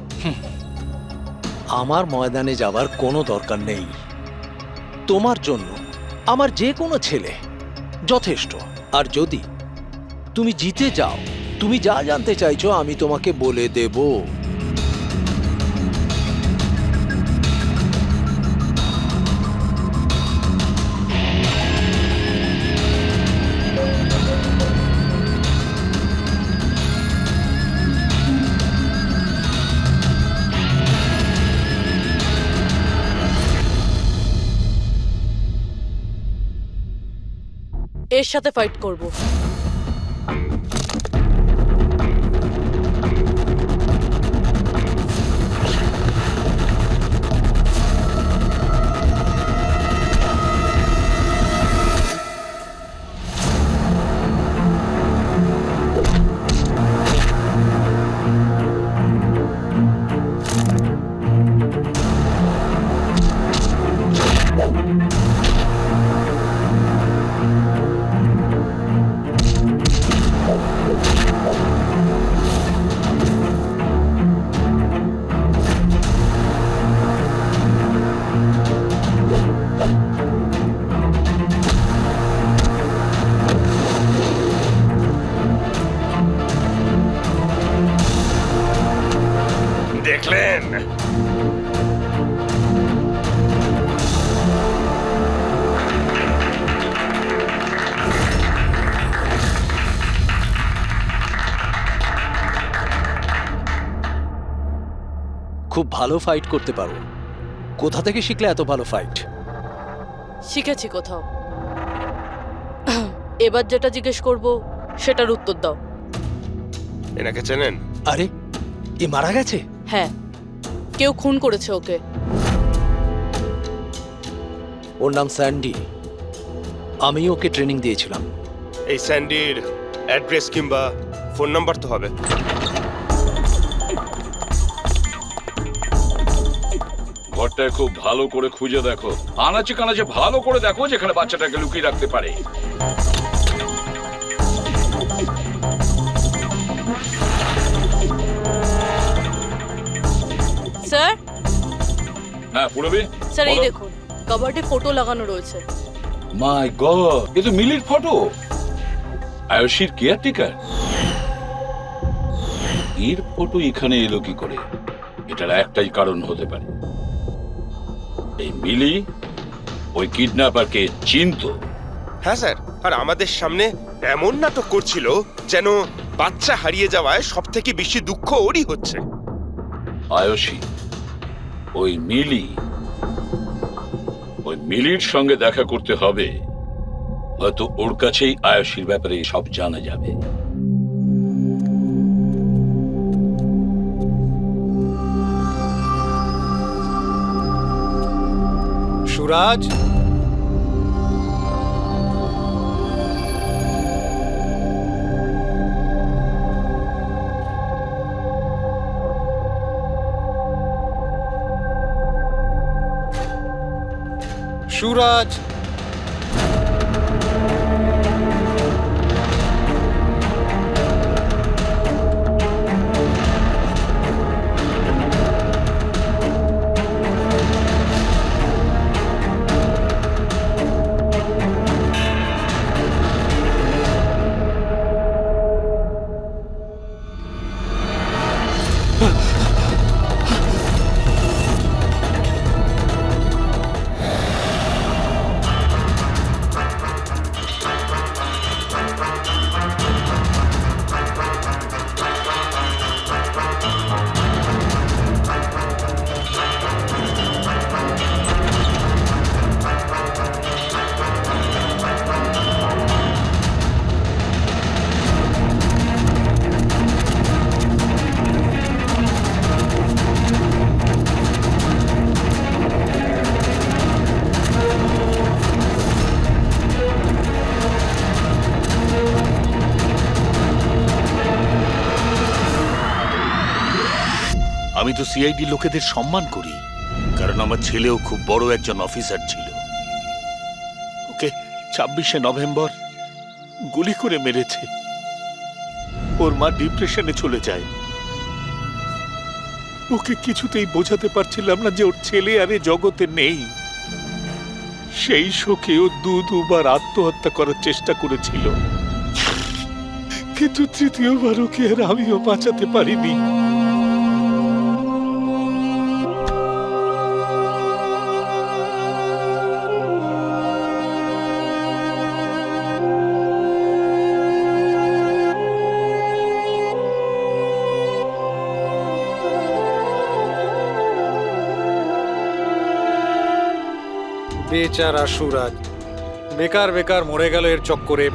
আমার ময়দানে যাবার কোনো দরকার নেই। তোমার জন্য আমার যে কোনো ছেলে যথেষ্ট। আর যদি তুমি জিতে যাও, তুমি যা জানতে চাইছো আমি তোমাকে বলে দেব। এর সাথে ফাইট করব। দেখলেন? খুব ভালো ফাইট করতে পারো। কোথা থেকে শিখলে এত ভালো ফাইট? শিখেছি কোথাও। এবার যেটা জিজ্ঞেস করব সেটার উত্তর দাও। এনাকে চেনেন? আরে, এ মারা গেছে? হ্যাঁ, কেউ খুন করেছে ওকে। ওর নাম স্যান্ডি। আমি ওকে ট্রেনিং দিয়েছিলাম। এই স্যান্ডির অ্যাড্রেস কিংবা ফোন নাম্বার তো হবে। ঘরটায় খুব ভালো করে খুঁজে দেখো, আনাচে কানাচে ভালো করে দেখো যেখানে বাচ্চাটাকে লুকিয়ে রাখতে পারে। স্যার? হ্যাঁ, পুরবি। স্যার, এই দেখুন, কাবার্ডে ফটো লাগানো রয়েছে। মাই গড, এ তো মিলির ফটো। আয়ুষীর কেয়ারটেকার। এর ফটো এখানে এলো কি করে? এটার একটাই কারণ হতে পারে, এই মিলি ওই কিডন্যাপারকে চিনতো। হ্যাঁ স্যার, আর আমাদের সামনে এমন নাটক করছিল যেন বাচ্চা হারিয়ে যাওয়ায় সব থেকে বেশি দুঃখ ওরই হচ্ছে। আয়ুষী, ওই মিলির সঙ্গে দেখা করতে হবে। হয়তো ওর কাছেই আয়ুষীর ব্যাপারে সব জানা যাবে। সুরাজ, সুরাজ। আমি তো সিআইডি লোকেদের সম্মান করি, কারণ আমার ছেলেও খুব বড় একজন অফিসার ছিল। ওকে 26শে নভেম্বর গুলি করে মেরেছে। ওর মা ডিপ্রেশনে চলে যায়। ওকে কিছুতেই বোঝাতে পারছিলাম না যে ওর ছেলে আর এ জগতে নেই। সেই শোকে ও দুবার আত্মহত্যা করার চেষ্টা করেছিল, কিন্তু তৃতীয়বার ওকে আর আমিও বাঁচাতে পারিনি। বেচারা সুরাজ, বেকার বেকার মরে গেল এর চক্করে।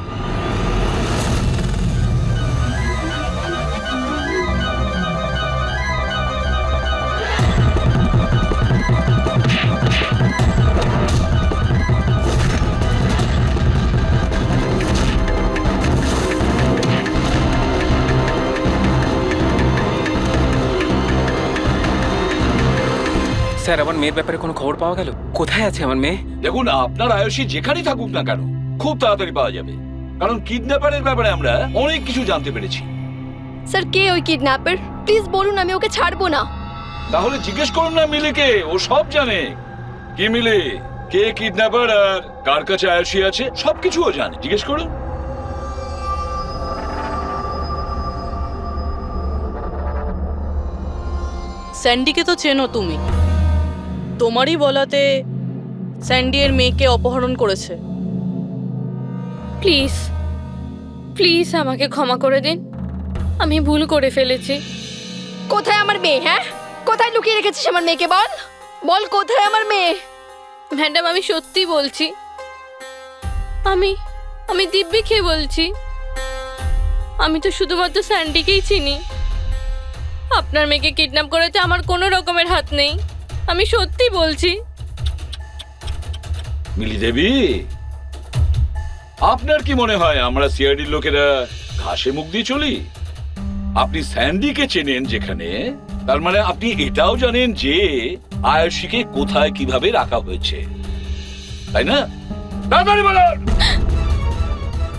স্যার, আমার মেয়ের ব্যাপারে কোনো খবর পাওয়া গেল? কোথায় আছে আমার মেয়ে? দেখুন, আপনার আয়ুষী যেখানেই থাকুক না কেন খুব তাড়াতাড়ি পাওয়া যাবে, কারণ কিডন্যাপারের ব্যাপারে আমরা অনেক কিছু জানতে পেরেছি। স্যার, কে ওই কিডন্যাপার? প্লিজ বলুন, আমি ওকে ছাড়বো না। তাহলে জিজ্ঞেস করুন না মিলিকে, ও সব জানে। কি মিলে, কে কিডন্যাপার আর কার কাছে আয়ুষী আছে সবকিছু ও জানে, জিজ্ঞেস করুন। স্যান্ডিকে তো চেনো তুমি, তোমারই বলাতে স্যান্ডি এর মেয়েকে অপহরণ করেছে। প্লিজ প্লিজ আমাকে ক্ষমা করে দিন, আমি ভুল করে ফেলেছি। কোথায় আমার মেয়ে? হ্যাঁ, কোথায় লুকিয়ে রেখেছিস আমার মেয়েকে? বল বল, কোথায় আমার মেয়ে? ম্যাডাম, আমি সত্যি বলছি, আমি আমি দিব্যিকে বলছি। আমি তো শুধুমাত্র স্যান্ডিকেই চিনি। আপনার মেয়েকে কিডন্যাপ করেছে আমার কোনো রকমের হাত নেই, আমি সত্যি বলছি। মিলি দেবী, আপনার কি মনে হয় আমরা সিআইডির লোকেরা ঘাসে মুখ দিয়ে চলি? আপনি স্যান্ডিকে চেনেন যেখানে, তার মানে আপনি এটাও জানেন যে আয়ুষীকে কোথায় কিভাবে রাখা হয়েছে, তাই না? তাড়াতাড়ি বলুন।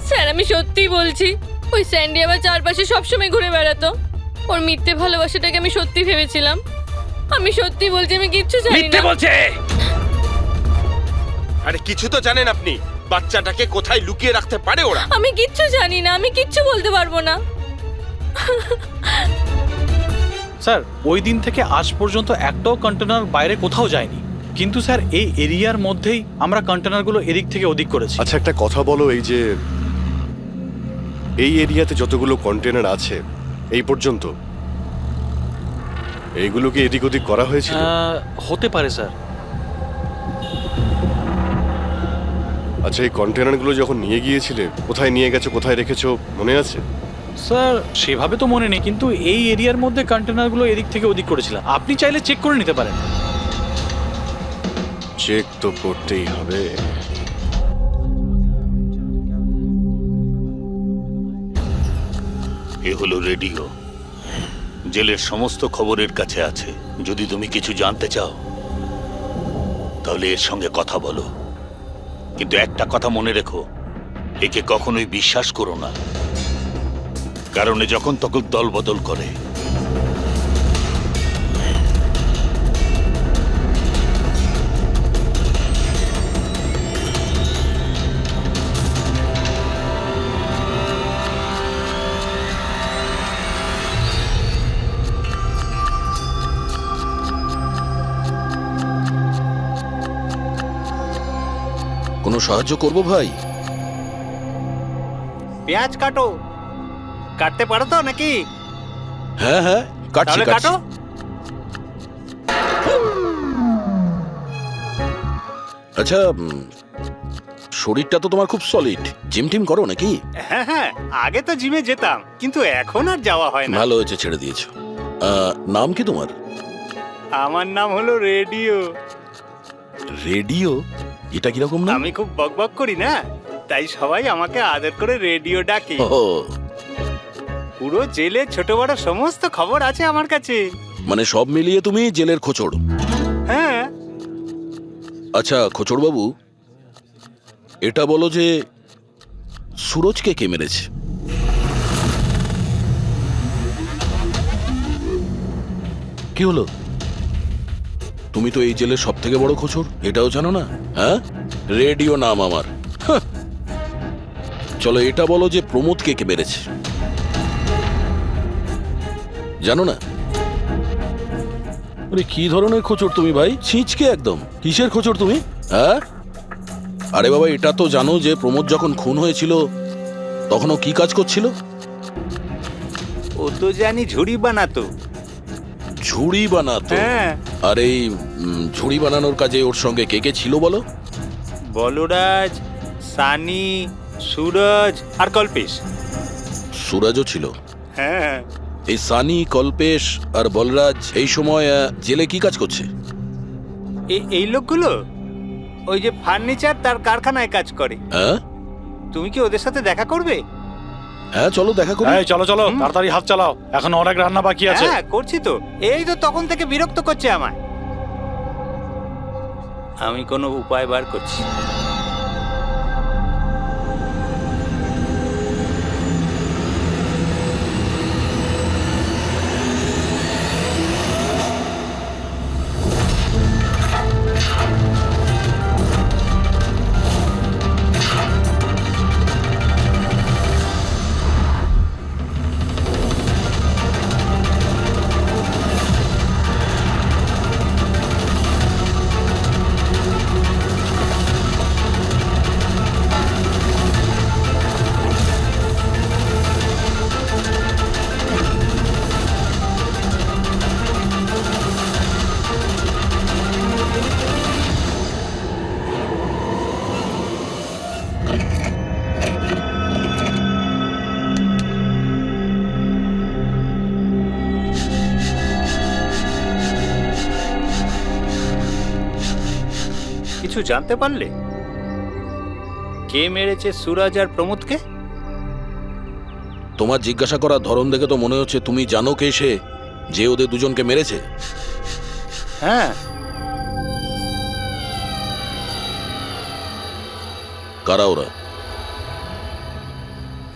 স্যার, আমি সত্যি বলছি, ওই স্যান্ডি আমার চারপাশে সবসময় ঘুরে বেড়াতো। ওর মিথ্যে ভালোবাসাটাকে আমি সত্যি ভেবেছিলাম। আমি সত্যি বলছি, আমি কিচ্ছু জানি না। মিথ্যে বলছে। আরে কিছু তো জানেন আপনি, বাচ্চাটাকে কোথায় লুকিয়ে রাখতে পারে ওরা? আমি কিচ্ছু জানি না, আমি কিচ্ছু বলতে পারবো না। স্যার, ওই দিন থেকে আজ পর্যন্ত একটাও কন্টেনার বাইরে কোথাও যায়নি, কিন্তু স্যার এই এরিয়ার মধ্যেই আমরা কন্টেনারগুলো এদিক থেকে ওদিক করেছি। আচ্ছা, একটা কথা বলো, এই যে এই এরিয়াতে যতগুলো কন্টেনার আছে এই পর্যন্ত, এইগুলো কি এদিক ওদিক করা হয়েছিল? হতে পারে স্যার। আচ্ছা, এই কন্টেনারগুলো যখন নিয়ে গিয়েছিলে, কোথায় নিয়ে গেছো, কোথায় রেখেছো, মনে আছে? স্যার, সেভাবে তো মনে নেই, কিন্তু এই এরিয়ার মধ্যে কন্টেনারগুলো এদিক থেকে ওদিক করেছিলাম। আপনি চাইলে চেক করে নিতে পারেন। চেক তো করতেই হবে। এ হলো রেডিও, জেলের সমস্ত খবরের কাছে আছে। যদি তুমি কিছু জানতে চাও তাহলে এর সঙ্গে কথা বলো। কিন্তু একটা কথা মনে রেখো, একে কখনোই বিশ্বাস করো না, কারণ এ যখন তখন দল বদল করে। কোনো সাহায্য করব ভাই? পেঁয়াজ কাটো। কাটতে পারো তো নাকি? হ্যাঁ হ্যাঁ, কাটছি তাহলে কাটছি। কাটো। আচ্ছা, শরীরটা তো তোমার খুব সলিড। জিম টিম করো নাকি? হ্যাঁ হ্যাঁ, আগে তো জিমে যেতাম, কিন্তু এখন আর যাওয়া হয় না। ভালো হয়েছে ছেড়ে দিয়েছো। নাম কি তোমার? আমার নাম হলো রেডিও। রেডিও? এটা কিরকম নাম? আমি খুব বকবক করি না, তাই সবাই আমাকে আদর করে রেডিও ডাকে। ও, পুরো জেলে ছোট বড় সমস্ত খবর আছে আমার কাছে। মানে সব মিলিয়ে তুমি জেলের খোঁচড়। হ্যাঁ। আচ্ছা খোঁচড় বাবু, এটা বলো যে সুরজকে কে মেরেছে? কি হলো? তুমি তো এই জেলের সব থেকে বড় খোঁচড়, এটাও জানো না? হ্যাঁ, রেডিও নাম আমার। হাহ। চলো এটা বলো যে প্রমোদকে কে মেরেছে? জানো না? আরে কি ধরনের খোঁচড় তুমি ভাই, ছিঁচকে একদম। কিসের খোঁচড় তুমি? হ্যাঁ, আরে বাবা এটা তো জানো যে প্রমোদ যখন খুন হয়েছিল তখন ও কি কাজ করছিল? ও তো জানি ঝুড়ি বানাতো। ঝুড়ি বানাতো? হ্যাঁ। আর এই ঝুড়ি বানানোর কাজে ওর সঙ্গে কে কে ছিল বলো? বলরাজ, সানি, সুরজ আর কল্পেশ। সুরজও ছিল? হ্যাঁ। এই সানি, কল্পেশ আর বলরাজ এই সময় জেলে কি কাজ করছে? এই লোকগুলো ওই যে ফার্নিচার তার কারখানায় কাজ করে। হ্যাঁ, তুমি কি ওদের সাথে দেখা করবে? হ্যাঁ চলো দেখা করি। চলো চলো, তাড়াতাড়ি হাত চালাও, এখন অনেক রান্না বাকি আছে। হ্যাঁ করছি তো, এই তো তখন থেকে বিরক্ত করছে আমায়। আমি কোনো উপায় বার করছি। কিছু জানতে পারলে কে মেরেছে সুরজ আর প্রমোদকে? তোমার জিজ্ঞাসা করার ধরন দেখে তো মনে হচ্ছে তুমি জানো কে সে, যে ওদের দুজনকে মেরেছে। হ্যাঁ। কারা ওরা?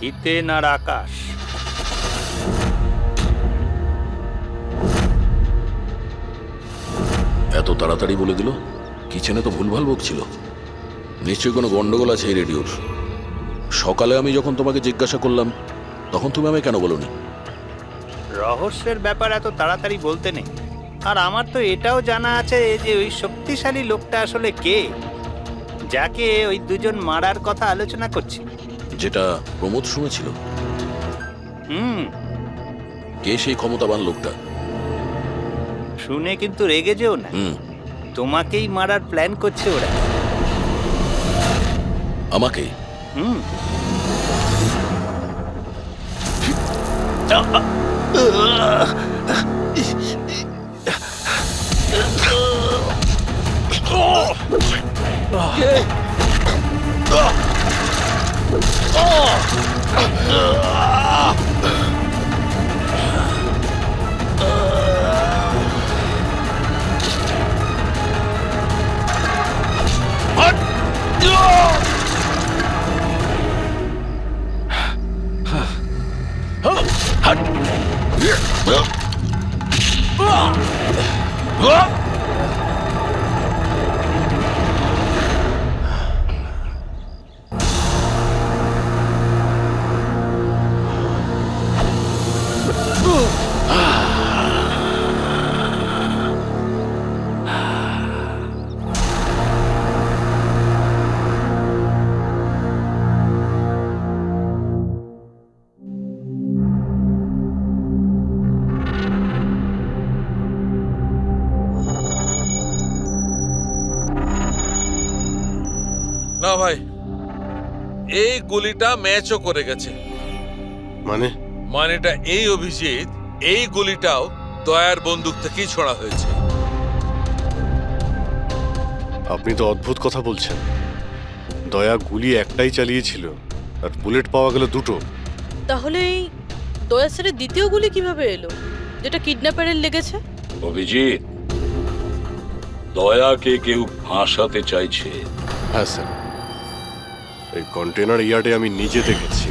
হিতেন আর আকাশ। এত তাড়াতাড়ি বলে দিল? কিচেনে তো ভুলভাল বকছিল। নিশ্চয়ই কোনো গন্ডগোল আছে এই রেডিওর। সকালে আমি যখন তোমাকে জিজ্ঞাসা করলাম তখন তুমি আমায় কেন বলোনি? রহস্যের ব্যাপার এত তাড়াতাড়ি বলতে নেই। আর আমার তো এটাও জানা আছে যে ওই শক্তিশালী লোকটা আসলে কে, যাকে ওই দুজন মারার কথা আলোচনা করছে। যেটা প্রমোদ শুনেছিল। কে সেই ক্ষমতাবান লোকটা? শুনে কিন্তু রেগে যেও না। তোমাকেই মারার প্ল্যান করছে ওরা। আমাকে? Oh! না ভাই, এই গুলিটা ম্যাচও করে গেছে। মানেটা এই অভিজিৎ, এই গুলিটাও দয়ার বন্দুক থেকেই ছোড়া হয়েছে। আপনি তো অদ্ভুত কথা বলছেন। দয়া গুলি একটাই চালিয়েছিল আর বুলেট পাওয়া গেল দুটো। তাহলে এই দয়া স্যারের দ্বিতীয় গুলি কিভাবে এলো, যেটা কিডন্যাপারের লেগেছে? অভিজিৎ, দয়াকে কেউ ফাঁসাতে চাইছে। হ্যাঁ স্যার, এই কন্টেনার ইয়ার্ডে আমি নিজে দেখেছি।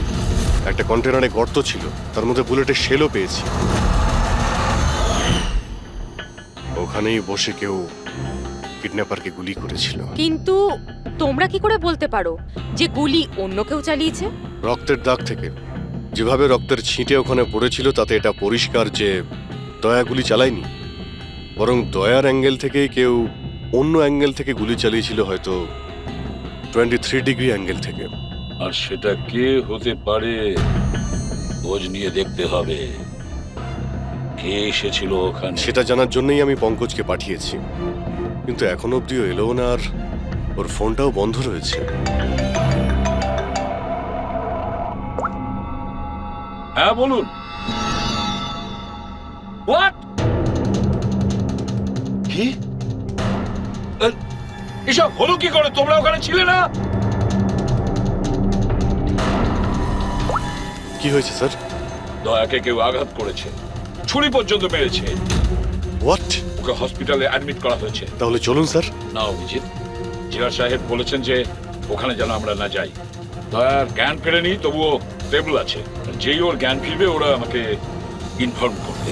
একটা কন্টেনারে গর্ত ছিল, তার মধ্যে বুলেটের শেলও পেয়েছি। ওখানেই বসে কেউ কিডন্যাপারকে গুলি করেছিল। কিন্তু তোমরা কি করে বলতে পারো যে গুলি অন্য কেউ চালিয়েছে? রক্তের দাগ থেকে যেভাবে রক্তের ছিটে ওখানে পড়েছিল তাতে এটা পরিষ্কার যে দয়া গুলি চালায়নি, বরং দয়ার অ্যাঙ্গেল থেকেই কেউ অন্য অ্যাঙ্গেল থেকে গুলি চালিয়েছিল, হয়তো 23 ডিগ্রি অ্যাঙ্গেল থেকে। আর সেটা কে হতে পারে খোঁজ নিয়ে দেখতে হবে। কে এসেছিল ওখানে সেটা জানার জন্যই আমি পঙ্কজকে পাঠিয়েছি, কিন্তু এখনো অব্দিও এলো না, আর ওর ফোনটাও বন্ধ রয়েছে। হ্যাঁ বলুন। হোয়াট? কি এসব হলো কি করে? তোমরা ওখানে ছিলে না? কি হয়েছে স্যার? দয়াকে কেউ আঘাত করেছে, ছুরি পর্যন্ত মেরেছে। হোয়াট? ওকে হসপিটালে অ্যাডমিট করা হয়েছে। তাহলে চলুন স্যার। না অভিজিৎ, জিয়া সাহেব বলেছেন যে ওখানে যেন আমরা না যাই। দয়ার জ্ঞান ফেরেনি, তবুও স্টেবল আছে। যেই ওর জ্ঞান ফিরবে ওরা আমাকে ইনফর্ম করবে।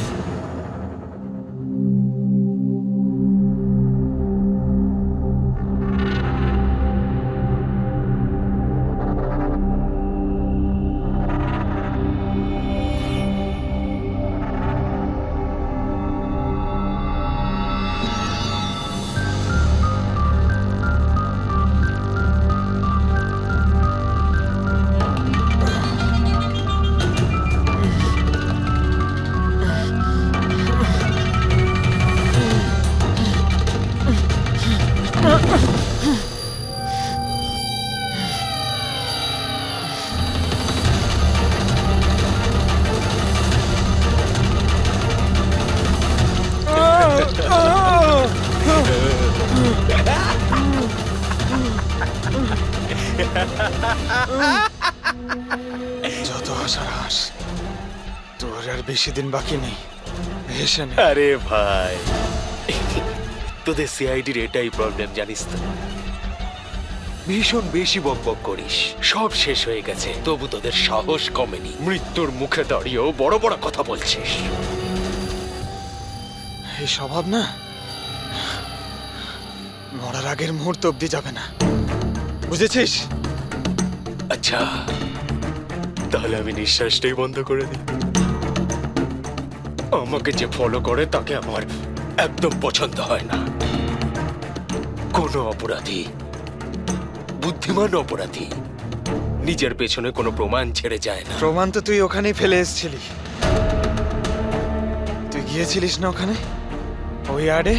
যত হাসার হাস, তোর আর বেশি দিন বাকি নেই। হেসে নে। আরে ভাই, তোদের সিআইডির এটাই প্রবলেম জানিস তো, ভীষণ বেশি বকবক করিস। সব শেষ হয়ে গেছে, তবু তোদের সাহস কমেনি। মৃত্যুর মুখে দাঁড়িয়েও বড় বড় কথা বলছিস। এই স্বভাব না মরার আগের মুহূর্ত অব্দি যাবে না, বুঝেছিস? আচ্ছা, তাহলে আমি নিঃশ্বাসটাই বন্ধ করে দিই। আমাকে যে ফলো করে তাকে আমার একদম পছন্দ হয় না। কোনো অপরাধী, বুদ্ধিমান অপরাধী, নিজের পেছনে কোনো প্রমাণ ছেড়ে যায় না। প্রমাণ তো তুই ওখানেই ফেলে এসেছিলি। তুই গিয়েছিলিস না ওখানে, ওই ইয়ার্ডে?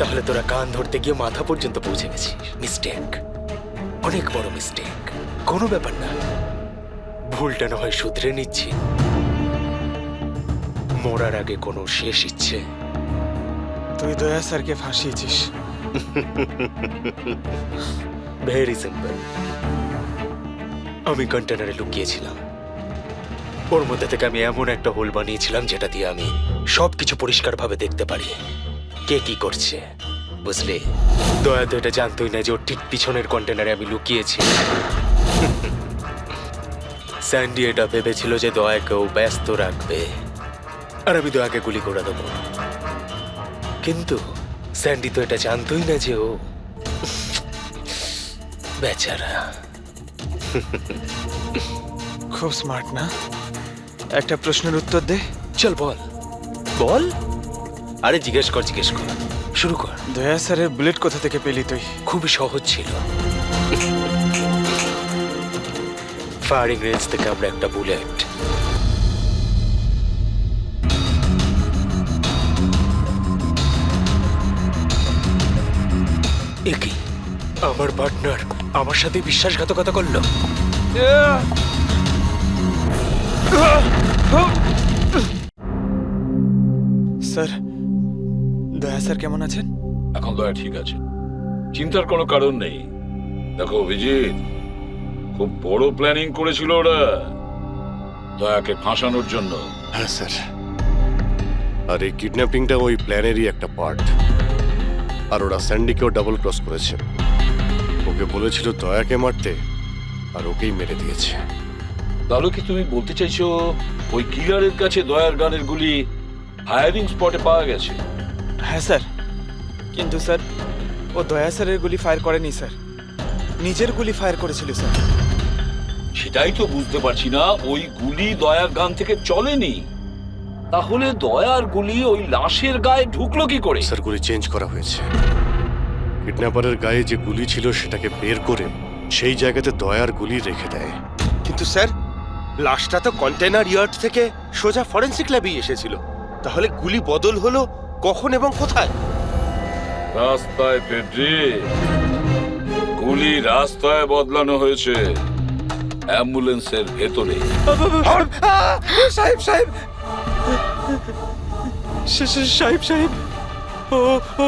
তাহলে তোরা কান ধরতে গিয়ে মাথা পর্যন্ত পৌঁছে গেছিস। মিস্টেক, অনেক বড় মিস্টেক। কোনো ব্যাপার না, ভুলটা না হয় শুধরে নিচ্ছি। মরার আগে কোনো শেষ ইচ্ছে? তুই দয়া স্যারকে ফাঁসিয়েছিস। Very simple. আমি কন্টেনারে লুকিয়েছিলাম, ওর মধ্যে থেকে আমি এমন একটা হোল বানিয়েছিলাম যেটা দিয়ে আমি সবকিছু পরিষ্কারভাবে দেখতে পারি, কে কি করছে, বুঝলি? দয়া তো এটা জানতোই না যে ওর ঠিক পিছনের কন্টেনারে আমি লুকিয়েছি। স্যান্ডি এটা ভেবেছিল যে দয়াকেও ব্যস্ত রাখবে আর আমি দয়াকে গুলি করে দেবো, কিন্তু স্যান্ডি তো এটা জানতোই না যে ও বেচারা। খুব স্মার্ট না? একটা প্রশ্নের উত্তর দে। চল বল বল। আরে জিজ্ঞেস কর, শুরু কর। দয়া স্যারের বুলেট কোথা থেকে পেলি তুই? খুবই সহজ ছিল। ফায়ারিং রেঞ্জ থেকে আমরা একটা বুলেট কি আমার পার্টনার আমার সাথে বিশ্বাসঘাতকতা করলো? স্যার, দয়া স্যার কেমন আছেন? এখন দয়া ঠিক আছে, চিন্তার কোনো কারণ নেই। দেখো অভিজিৎ, খুব বড় প্ল্যানিং করেছিল ওরা দয়াকে ফাঁসানোর জন্য। হ্যাঁ স্যার, আর এই কিডন্যাপিংটা ওই প্ল্যানেরই একটা পার্ট। আর ওরা স্যান্ডিকেও ডাবল ক্রস করেছে। ওকে বলেছিল দয়াকে মারতে, আর ওকেই মেরে দিয়েছে। তাহলে কি তুমি বলতে চাইছো ওই কিলারের কাছে দয়ার গানের গুলি ফায়ারিং স্পটে পাওয়া গেছে? হ্যাঁ স্যার, কিন্তু স্যার ও দয়া স্যারের গুলি ফায়ার করেনি স্যার, নিজের গুলি ফায়ার করেছিল স্যার। সেটাই তো বুঝতে পারছি না, ওই গুলি দয়ার গান থেকে চলেনি, তাহলে দয়ার গুলি ওই লাশের গায়ে ঢুকলো কি করে? স্যার, গুলি চেঞ্জ করা হয়েছে। কিডন্যাপারের গায়ে যে গুলি ছিল সেটাকে বের করে সেই জায়গাতে দয়ার গুলি রেখে দেয়। কিন্তু স্যার, লাশটা তো কন্টেনার ইয়ার্ড থেকে সোজা ফরেনসিক ল্যাবে এসেছিল। তাহলে গুলি বদল হলো কখন এবং কোথায়? রাস্তায় পেড্রি, গুলি রাস্তায় বদলানো হয়েছে, অ্যাম্বুলেন্সের ভেতরে। সাহেব সাহেব সাহেব সাহেব,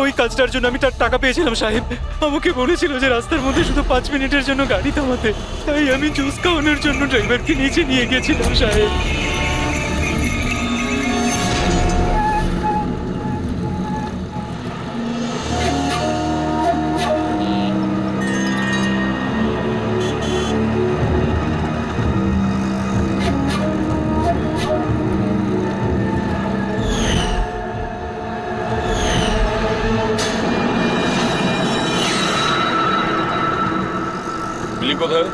ওই কাজটার জন্য আমি তার টাকা পেয়েছিলাম সাহেব। আমাকে বলেছিল যে রাস্তার মধ্যে শুধু 5 মিনিটের জন্য গাড়ি থামাতে, তাই আমি জুস খাওয়ানোর জন্য ড্রাইভারকে নিচে নিয়ে গেছিলাম সাহেব। মিলি কোথায়?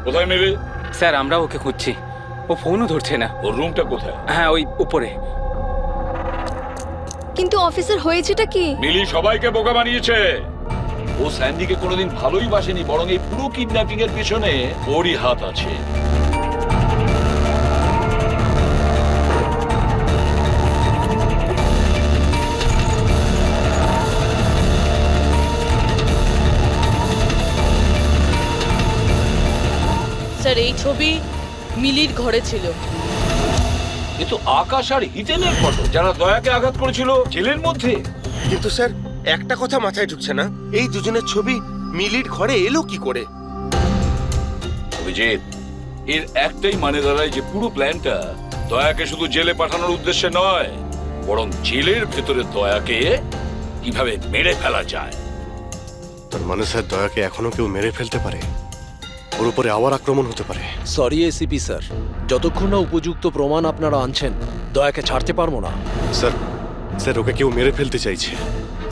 কোথায় মিলি? স্যার, আমরা ওকে খুঁজছি, ও ফোনও ধরছে না। ওর রুমটা কোথায়? হ্যাঁ, ওই উপরে। কিন্তু অফিসার, হয়েছেটা কি? মিলি সবাইকে বোকা বানিয়েছে। ও স্যান্ডিকে কোনোদিন ভালোই বাসেনি, বরং এই পুরো কিডন্যাপিং এর পিছনে ওরই হাত আছে। স্যার, এই ছবি মিলির ঘরে ছিল। এ তো আকাশ আর হিতেনের ফটো, যারা দয়াকে আঘাত করেছিল জেলের মধ্যে। কিন্তু স্যার, একটা কথা মাথায় ঢুকছে না, এই দুজনের ছবি মিলির ঘরে এলো কি করে? অভিজিৎ, এর একটাই মানে দাঁড়ায় যে পুরো প্ল্যানটা দয়াকে শুধু জেলে পাঠানোর উদ্দেশ্যে নয়, বরং জেলের ভেতরে দয়াকে কিভাবে মেরে ফেলা যায়। তার মানে স্যার, দয়াকে এখনো কেউ মেরে ফেলতে পারে, ওর উপরে আবার আক্রমণ হতে পারে। সরি এসিপি স্যার, যতক্ষণ না উপযুক্ত প্রমাণ আপনারা আনছেন দয়াকে ছাড়তে পারবো না। স্যার, ওকে কেউ মেরে ফেলতে চাইছে।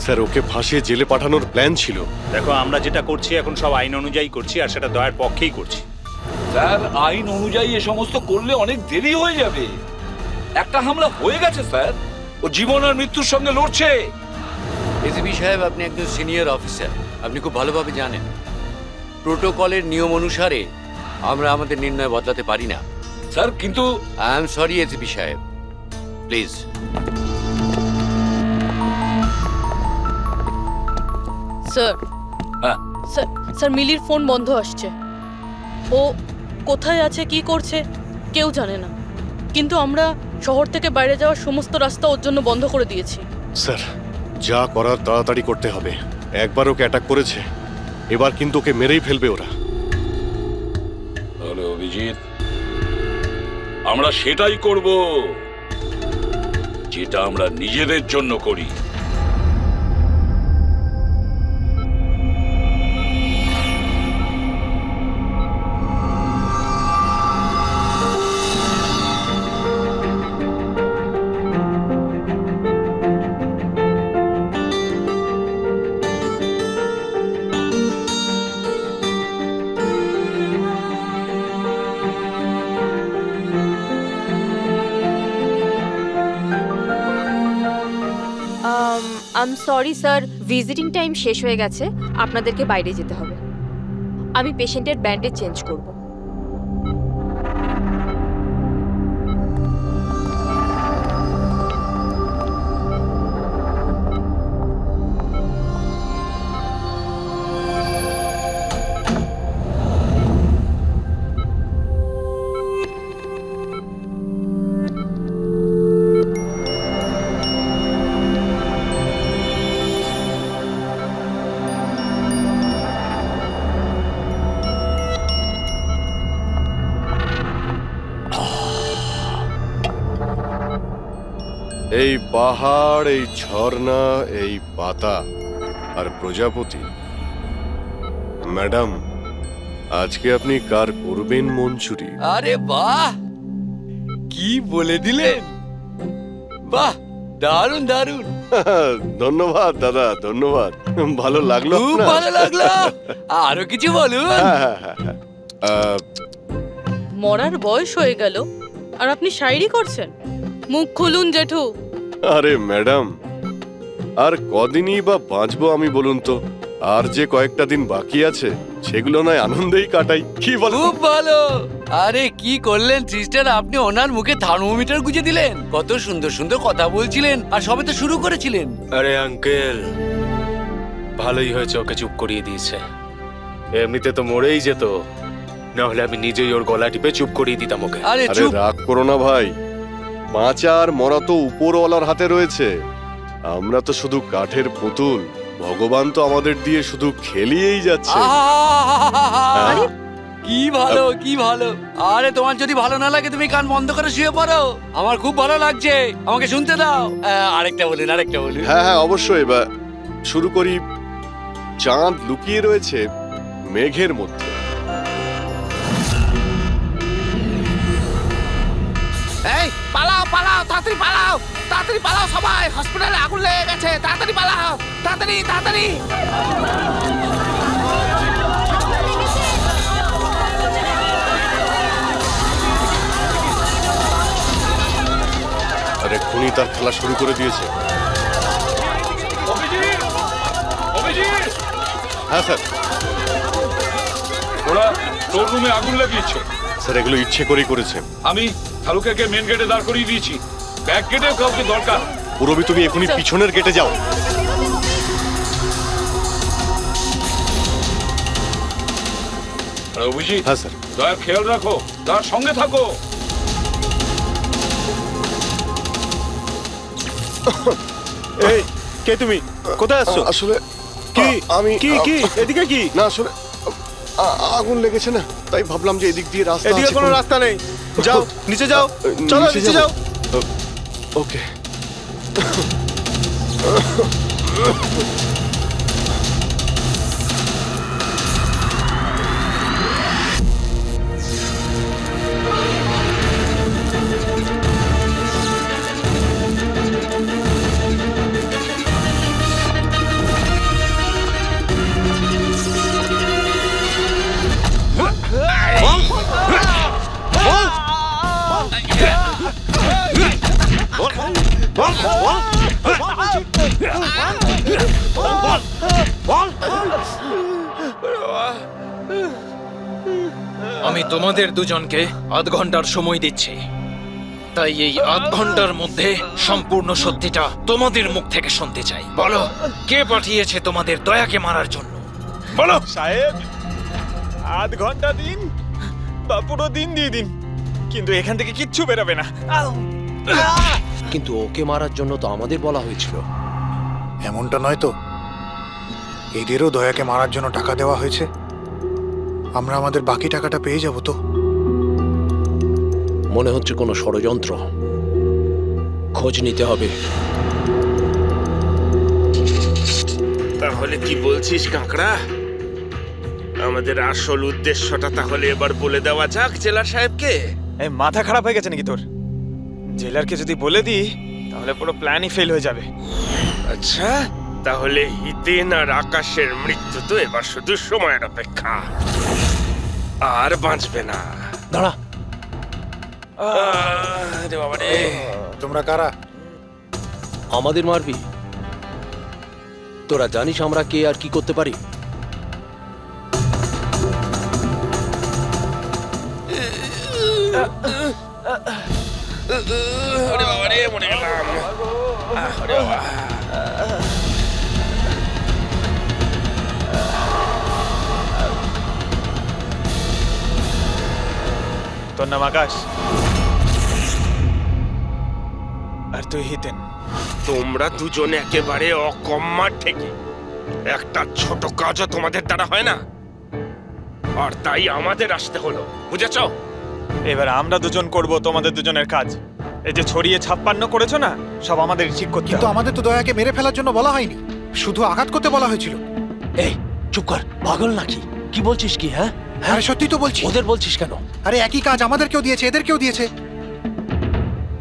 স্যার, ওকে ফাঁসিয়ে জেলে পাঠানোর প্ল্যান ছিল। দেখো, আমরা যেটা করছি এখন সব আইন অনুযায়ী করছি, আর সেটা দয়ার পক্ষেই করছি। স্যার, আইন অনুযায়ী এ সমস্ত করলে অনেক দেরি হয়ে যাবে। একটা হামলা হয়ে গেছে স্যার, ও জীবন আর মৃত্যুর সঙ্গে লড়ছে। এসিপি সাহেব, আপনি একজন সিনিয়র অফিসার, আপনি খুব ভালোভাবে জানেন প্রোটোকলের নিয়ম অনুসারে আমরা আমাদের নির্ণয় বদলাতে পারি না। স্যার, কিন্তু আই এম সরি এসিপি সাহেব, প্লিজ। স্যার, হ্যাঁ স্যার, স্যার, মিলির ফোন বন্ধ আসছে। ও কোথায় আছে, কি করছে কেউ জানে না। কিন্তু আমরা শহর থেকে বাইরে যাওয়ার সমস্ত রাস্তা ওর জন্য বন্ধ করে দিয়েছি। স্যার, যা করার তাড়াতাড়ি করতে হবে। একবার ওকে অ্যাটাক করেছে, এবার কিন্তু ওকে মেরেই ফেলবে ওরা। তাহলে অভিজিৎ, আমরা সেটাই করব যেটা আমরা নিজেদের জন্য করি। I am sorry sir, visiting time শেষ হয়ে গেছে, আপনাদেরকে বাইরে যেতে হবে। আমি পেশেন্টের ব্যান্ডেজ চেঞ্জ করব। এই পাহাড়, এই ঝর্ণা, এই পাতা আর প্রজাপতি। ম্যাডাম, আজকে আপনি কার করবেন মন চুরি? আরে বাহ, কি বলে দিলেন! বাহ, দারুণ দারুণ। ধন্যবাদ দাদা, ধন্যবাদ। ভালো লাগলো খুব আপনার? ভালো লাগলো। আরো কিছু বলুন। মরার বয়স হয়ে গেল আর আপনি শায়রি করছেন? মুখ খুলুন জেঠু। আরে ম্যাডাম, আর কদিনই বা বাঁচবো আমি বলুন তো? আর যে কয়েকটা দিন বাকি আছে সেগুলো নয় আনন্দেই কাটাই, কি বল? খুব ভালো। আরে কি করলেন সিস্টার, আপনি ওনার মুখে থার্মোমিটার গুঁজে দিলেন। কত সুন্দর সুন্দর কথা বলছিলেন আর সবে তো শুরু করেছিলেন। আরে আঙ্কেল, ভালোই হয়েছে ওকে চুপ করিয়ে দিয়েছে। এমনিতে তো মরেই যেত, না হলে আমি নিজেই ওর গলা টিপে চুপ করিয়ে দিতাম ওকে। আরে রাগ করো না ভাই, বাঁচা আর মরা তো উপরওয়ালার হাতে রয়েছে। আমরা তো শুধু কাঠের পুতুল, ভগবান তো আমাদের দিয়ে শুধু খেলিয়েই যাচ্ছে। আরে কি ভালো, কি ভালো। আরে তোমার যদি ভালো না লাগে তুমি কান বন্ধ করে শুয়ে পড়ো। আমার খুব ভালো লাগছে, আমাকে শুনতে দাও। আরেকটা বলুন, আরেকটা বলুন। হ্যাঁ হ্যাঁ অবশ্যই, এবার শুরু করি। চাঁদ লুকিয়ে রয়েছে মেঘের মধ্যে। এই পালাও পালাও, তাড়াতাড়ি পালাও, তাড়াতাড়ি পালাও সবাই, হসপিটালে আগুন লেগে গেছে, তাড়াতাড়ি পালাও, তাড়াতাড়ি তাড়াতাড়ি। আরে খুনি তার খেলা শুরু করে দিয়েছে। হ্যাঁ স্যার। ওরা তোর রুমে আগুন লাগিয়েছে। স্যার এগুলো ইচ্ছে করেই করেছে। আমি হালুকাকে মেন গেটে দাঁড় করিয়ে দিয়েছি, ব্যাক গেটেও কাউকে দরকার। পুরবি তুমি এখনই পিছনের গেটে যাও। অভিজিৎ, হ্যাঁ স্যার। দয়ার খেয়াল রাখো, তার সঙ্গে থাকো। এই কে তুমি? কোথায় আসছো? আসলে কি আমি কি কি এদিকে কি? না আসলে আগুন লেগেছে না, তাই ভাবলাম যে এদিক দিয়ে রাস্তা এদিকে আছে। কোনো রাস্তা নেই, যাও নিচে যাও, চলো নিচে যাও। ওকে। আমি তোমাদের দুজনকে আধ ঘন্টার সময় দিচ্ছি, তাই এই আধ ঘন্টার মধ্যে সম্পূর্ণ সত্যিটা তোমাদের মুখ থেকে শুনতে চাই। বলো, কে পাঠিয়েছে তোমাদের দয়াকে মারার জন্য? বলো। সাহেব, আধ ঘন্টা দিন বা পুরো দিন দিয়ে দিন, কিন্তু এখান থেকে কিচ্ছু বেরোবে না। কিন্তু ওকে মারার জন্য তো আমাদের বলা হয়েছিল। এমনটা নয় তো, এদেরও দয়াকে মারার জন্য টাকা দেওয়া হয়েছে। আমরা আমাদের বাকি টাকাটা পেয়ে যাব তো? মনে হচ্ছে কোনো ষড়যন্ত্র, খোঁজ নিতে হবে। তাহলে কি বলছিস কাঁকড়া? আমাদের আসল উদ্দেশ্যটা তাহলে এবার বলে দেওয়া যাক জেলা সাহেবকে। এই মাথা খারাপ হয়ে গেছে নাকি তোর? জেলারকে যদি বলে দিই তাহলে পুরো প্ল্যানই ফেল হয়ে যাবে। আচ্ছা, তাহলে হিতেন আর আকাশের মৃত্যু তো এবার শুধু সময়ের অপেক্ষা, আর বাঁচবে না। দাঁড়া, তোমরা কারা? আমাদের মারবি? তোরা জানিস আমরা কে আর কি করতে পারি? মরে গেলাম। তোর নাম আকাশ আর তুই হিতেন। তোমরা দুজন একেবারে অকম্মার থেকে, একটা ছোট কাজও তোমাদের দ্বারা হয় না, আর তাই আমাদের আসতে হলো, বুঝেছ? এবার আমরা দুজন করব তোমাদের দুজনের কাজ। এই যে ছড়িয়ে 56 করেছো না, সব আমাদের ঠিক করতে কিন্তু হবে। আমাদের তো দয়াকে মেরে ফেলার জন্য বলা হয়নি, শুধু আঘাত করতে বলা হয়েছিল। এই চুপ কর, পাগল নাকি? কি বলছিস কি? হ্যাঁ আরে সত্যি তো বলছি। ওদের বলছিস কেন? আরে একই কাজ আমাদেরকেও দিয়েছে, এদেরকেও দিয়েছে।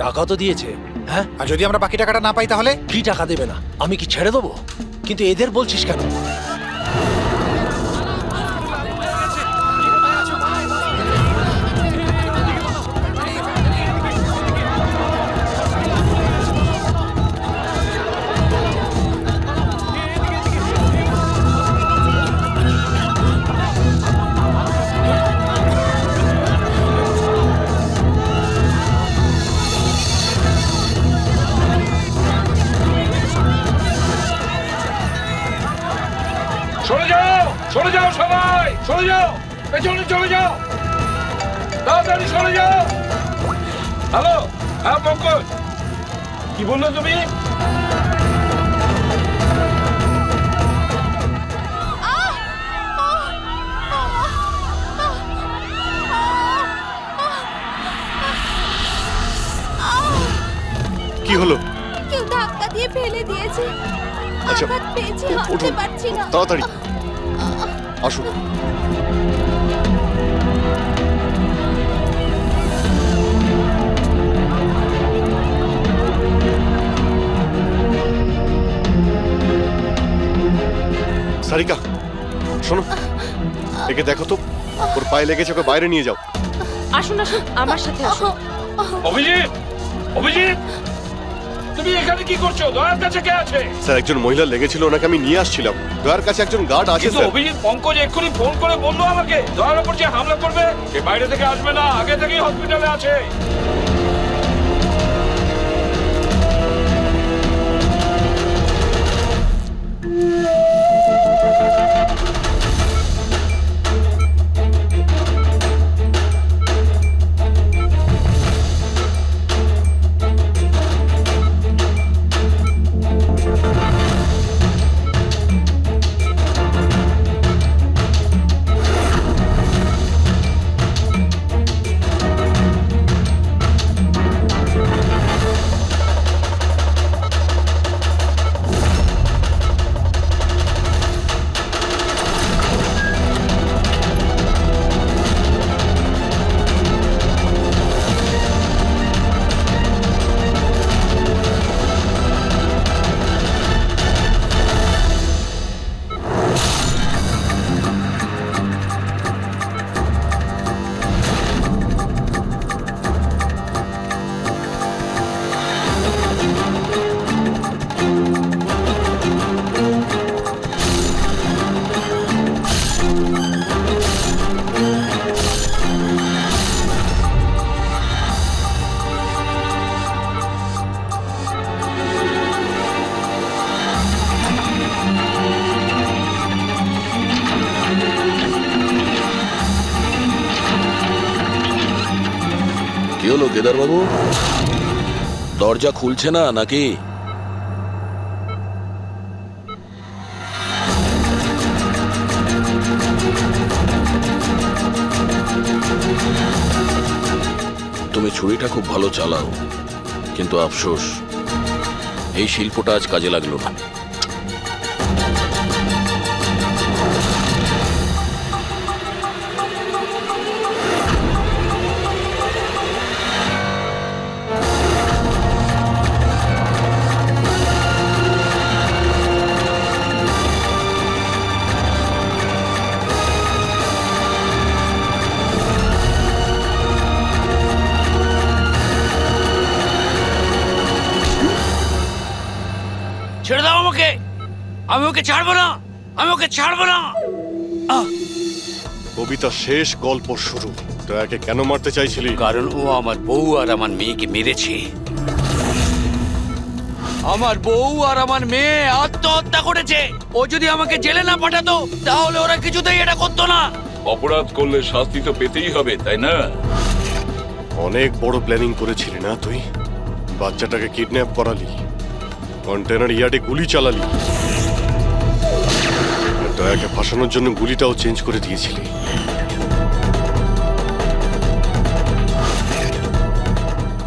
টাকা তো দিয়েছে। হ্যাঁ, আর যদি আমরা বাকি টাকাটা না পাই তাহলে? কি টাকা দেবে না? আমি কি ছেড়ে দেবো? কিন্তু এদের বলছিস কেন? সরে যাও, সরে যাও সবাই, সরে যাও, পেছনে চলে যাও, তাড়াতাড়ি সরে যাও। হ্যালো, হ্যাঁ পঙ্কজ, কি বললে তুমি? কি হলো? কেউ ধাক্কা দিয়ে ফেলে দিয়েছে। আচ্ছা, আঘাত পেয়েছি, হাঁটতে উঠুন পারছি না। তাড়াতাড়ি আসুন। সারিকা শোনো, একে দেখো তো, ওর পায়ে লেগেছে, ওকে বাইরে নিয়ে যাও। আসুন আসুন, আমার সাথে আসুন। অভিজিৎ, অভিজিৎ, তুমি এখানে কি করছো? দয়ার কাছে কে আছে? স্যার, একজন মহিলা লেগেছিল, ওনাকে আমি নিয়ে আসছিলাম। দয়ার কাছে একজন গার্ড আছে কিন্তু স্যার। অভিজিৎ, পঙ্কজ এক্ষুনি ফোন করে বললো আমাকে দয়ার উপর যে হামলা করবে সে বাইরে থেকে আসবে না, আগে থেকেই হসপিটালে আছে। কি হলো কেদার বাবু, দরজা খুলছে না নাকি? তুমি ছুরিটা খুব ভালো চালাও, কিন্তু আফসোস এই শিল্পটা আজ কাজে লাগলো না। ছেড়ে দাও আমাকে, আমি ওকে ছাড়বো না, আমি ওকে ছাড়বো না। কবিতা শেষ, গল্প শুরু। দয়াকে কেন মারতে চাইছিলি? কারণ ও আমার বউ আর আমার মেয়েকে মেরেছে। আমার বউ আর আমার মেয়ে আত্মহত্যা করেছে। ও যদি আমাকে জেলে না পাঠাতো তাহলে ওরা কিছুতেই এটা করতো না। অপরাধ করলে শাস্তি তো পেতেই হবে, তাই না? অনেক বড় প্ল্যানিং করেছিলি না তুই? বাচ্চাটাকে কিডন্যাপ করালি, কন্টেনার ইয়ার্ডে গুলি চালালি, আর দয়াকে ফাঁসানোর জন্য গুলিটাও চেঞ্জ করে দিয়েছিলি।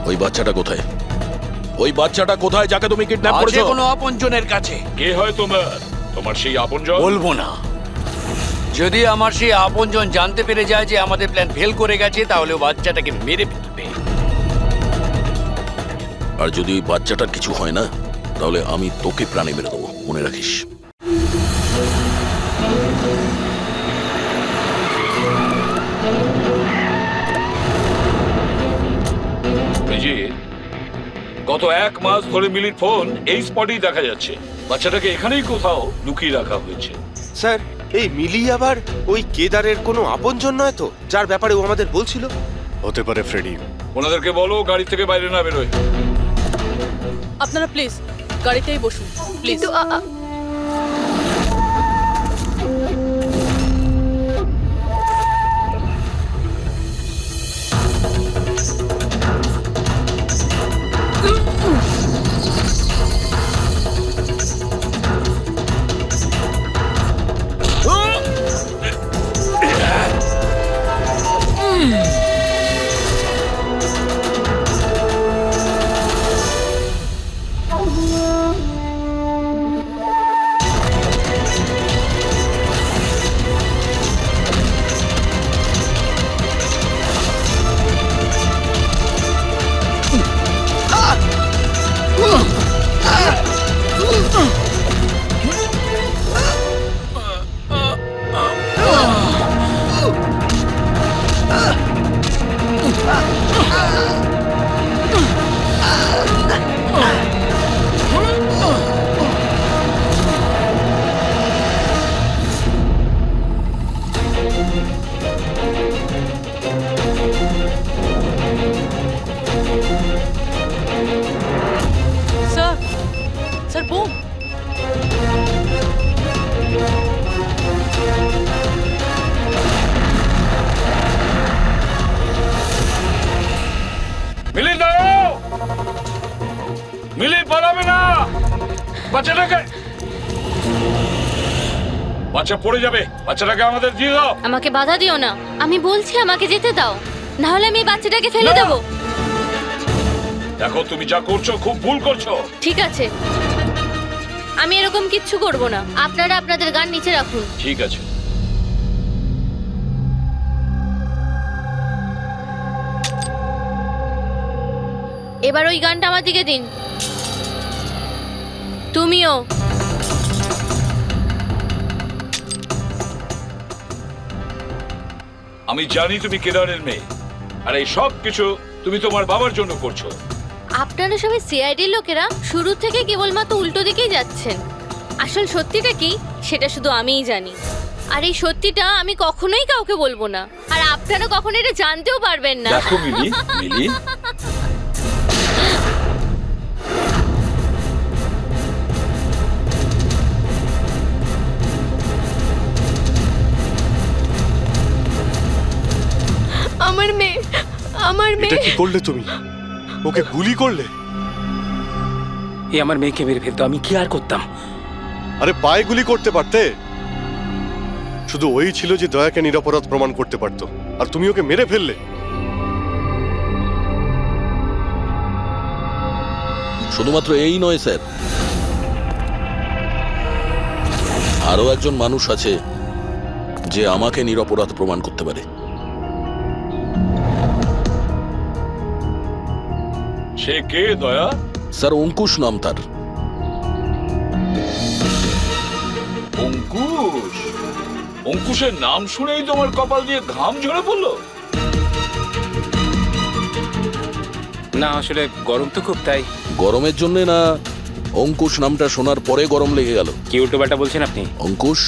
ওই বাচ্চাটা কোথায়? ওই বাচ্চাটা কোথায় যাকে তুমি কিডন্যাপ আছে করেছো? কোনো আপনজনের কাছে। কে হয় তোমার সেই আপনজন? বলবো না। যদি আমার সেই আপনজন জানতে পেরে যায় যে আমাদের প্ল্যান ফেল করে গেছে, তাহলে ও বাচ্চাটাকে মেরে ফেলবে। আর যদি ওই বাচ্চাটার কিছু হয় না, তাহলে আমি তোকে প্রাণে মেরে দেবো, মনে রাখিস। অভিজিৎ, গত 1 মাস ধরে মিলির ফোন এই স্পটেই দেখা যাচ্ছে। বাচ্চাটাকে এখানেই কোথাও লুকিয়ে রাখা হয়েছে। স্যার, এই মিলি আবার ওই কেদারের কোনো আপনজন নয় তো, যার ব্যাপারে ও আমাদের বলছিল? হতে পারে ফ্রেডি। ওনাদেরকে বলো গাড়ি থেকে বাইরে না বেরোয়। আপনারা প্লিজ গাড়িতেই বসুন প্লিজ। কিন্তু স্যার বোম। মিলি দাও, মিলি পালাবে না। বাচ্চাটাকে, বাচ্চা পড়ে যাবে। বাচ্চাটাকে আমাদের দিয়ে দাও। আমাকে বাধা দিও না, আমি বলছি আমাকে যেতে দাও, না হলে আমি এই বাচ্চাটাকে ফেলে না! দেবো। দেখো তুমি যা করছো খুব ভুল করছো। ঠিক আছে, আমি এরকম কিচ্ছু করব না। আপনারা আপনাদের গান নিচে রাখুন। ঠিক আছে। এবার ওই গানটা আমার দিকে দিন। তুমিও। আমি জানি তুমি কেদারের মেয়ে, আর এই সব কিছু তুমি তোমার বাবার জন্য করছো। আপনারা সবাই সিআইডির লোকেরা শুরু থেকে কেবলমাত্র উল্টো দিকেই যাচ্ছেন। আসল সত্যিটা কি সেটা শুধু আমিই জানি, আর এই সত্যিটা আমি কখনোই কাউকে বলবো না, আর আপনারা কখনো এটা জানতেও পারবেন না। দেখো মিলি, মিলি আমার মেয়ে, আমার এটা মেয়ে। কি করলে তুমি? ওকে গুলি করলে? এই আমার মেয়েকে মেরে ফেলতো, আমি কি আর করতাম? আরে পায়ে গুলি করতে পারতে। শুধু ওই ছিল যে দয়াকে নিরপরাধ প্রমাণ করতে পারতো, আর তুমি ওকে মেরে ফেললে। শুধুমাত্র এই নয় স্যার, আরো একজন মানুষ আছে যে আমাকে নিরপরাধ প্রমাণ করতে পারে। সে কে দয়া? স্যার অঙ্কুশ নাম তার। অঙ্কুশ? অঙ্কুশের নাম শুনেই তোমার কপাল দিয়ে ঘাম ঝরে পড়লো? না আসলে গরম তো খুব, তাই। গরমের জন্য না, অঙ্কুশ নামটা শোনার পরে গরম লেগে গেল। কি উল্টোপাল্টা বলছেন আপনি? অঙ্কুশ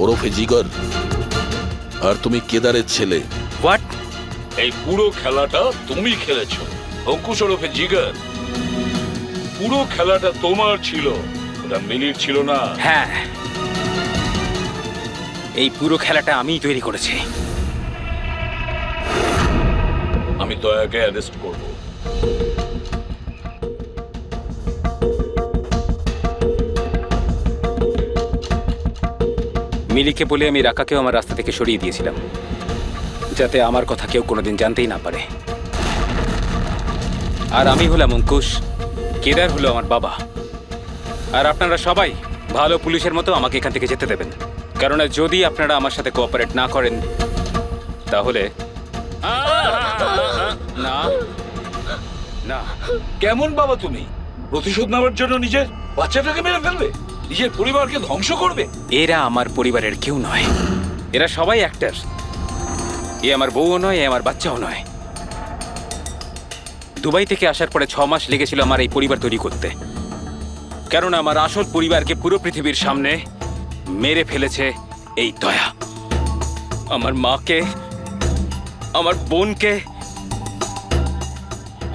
ওরফে জিগর, আর তুমি কেদারের ছেলে। হোয়াট? এই পুরো খেলাটা তুমি খেলেছো। অঙ্কুশ ওরফে জিগর, পুরো খেলাটা তোমার ছিল, ওটা মিলির ছিল না। হ্যাঁ, এই পুরো খেলাটা আমিই তৈরি করেছি। আমি দয়াকে অ্যারেস্ট করব। মিলিকে বলে আমি রাকাকেও আমার রাস্তা থেকে সরিয়ে দিয়েছিলাম, যাতে আমার কথা কেউ কোনোদিন জানতেই না পারে। আর আমি হলাম অঙ্কুশ, কেদার হলো আমার বাবা। আর আপনারা সবাই ভালো পুলিশের মতো আমাকে এখান থেকে যেতে দেবেন, কারণ যদি আপনারা আমার সাথে কোঅপারেট না করেন তাহলে না না। কেমন বাবা তুমি? প্রতিশোধ নেওয়ার জন্য নিজের বাচ্চাটাকে মেরে ফেলবে, নিজের পরিবারকে ধ্বংস করবে? এরা আমার পরিবারের কেউ নয়, এরা সবাই অ্যাক্টর। এ আমার বউও নয়, এ আমার বাচ্চাও নয়। দুবাই থেকে আসার পরে 6 মাস লেগেছিল আমার এই পরিবার তৈরি করতে, কারণ আমার আসল পরিবারকে পুরো পৃথিবীর সামনে মেরে ফেলেছে এই দয়া। আমার মাকে, আমার বোনকে,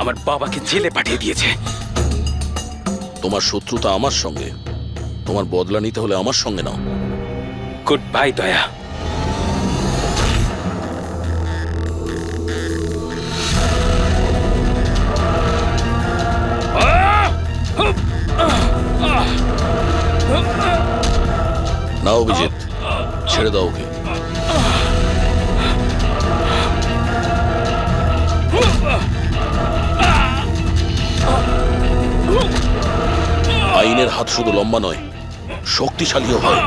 আমার বাবাকে জেলে পাঠিয়ে দিয়েছে। তোমার শত্রুতা আমার সঙ্গে, তোমার বদলা নিতে হলে আমার সঙ্গে নাও। গুড বাই দয়া। না অভিজিৎ, ছেড়ে দাও ওকে। আইনের হাত শুধু লম্বা নয়, শক্তিশালীও হয়।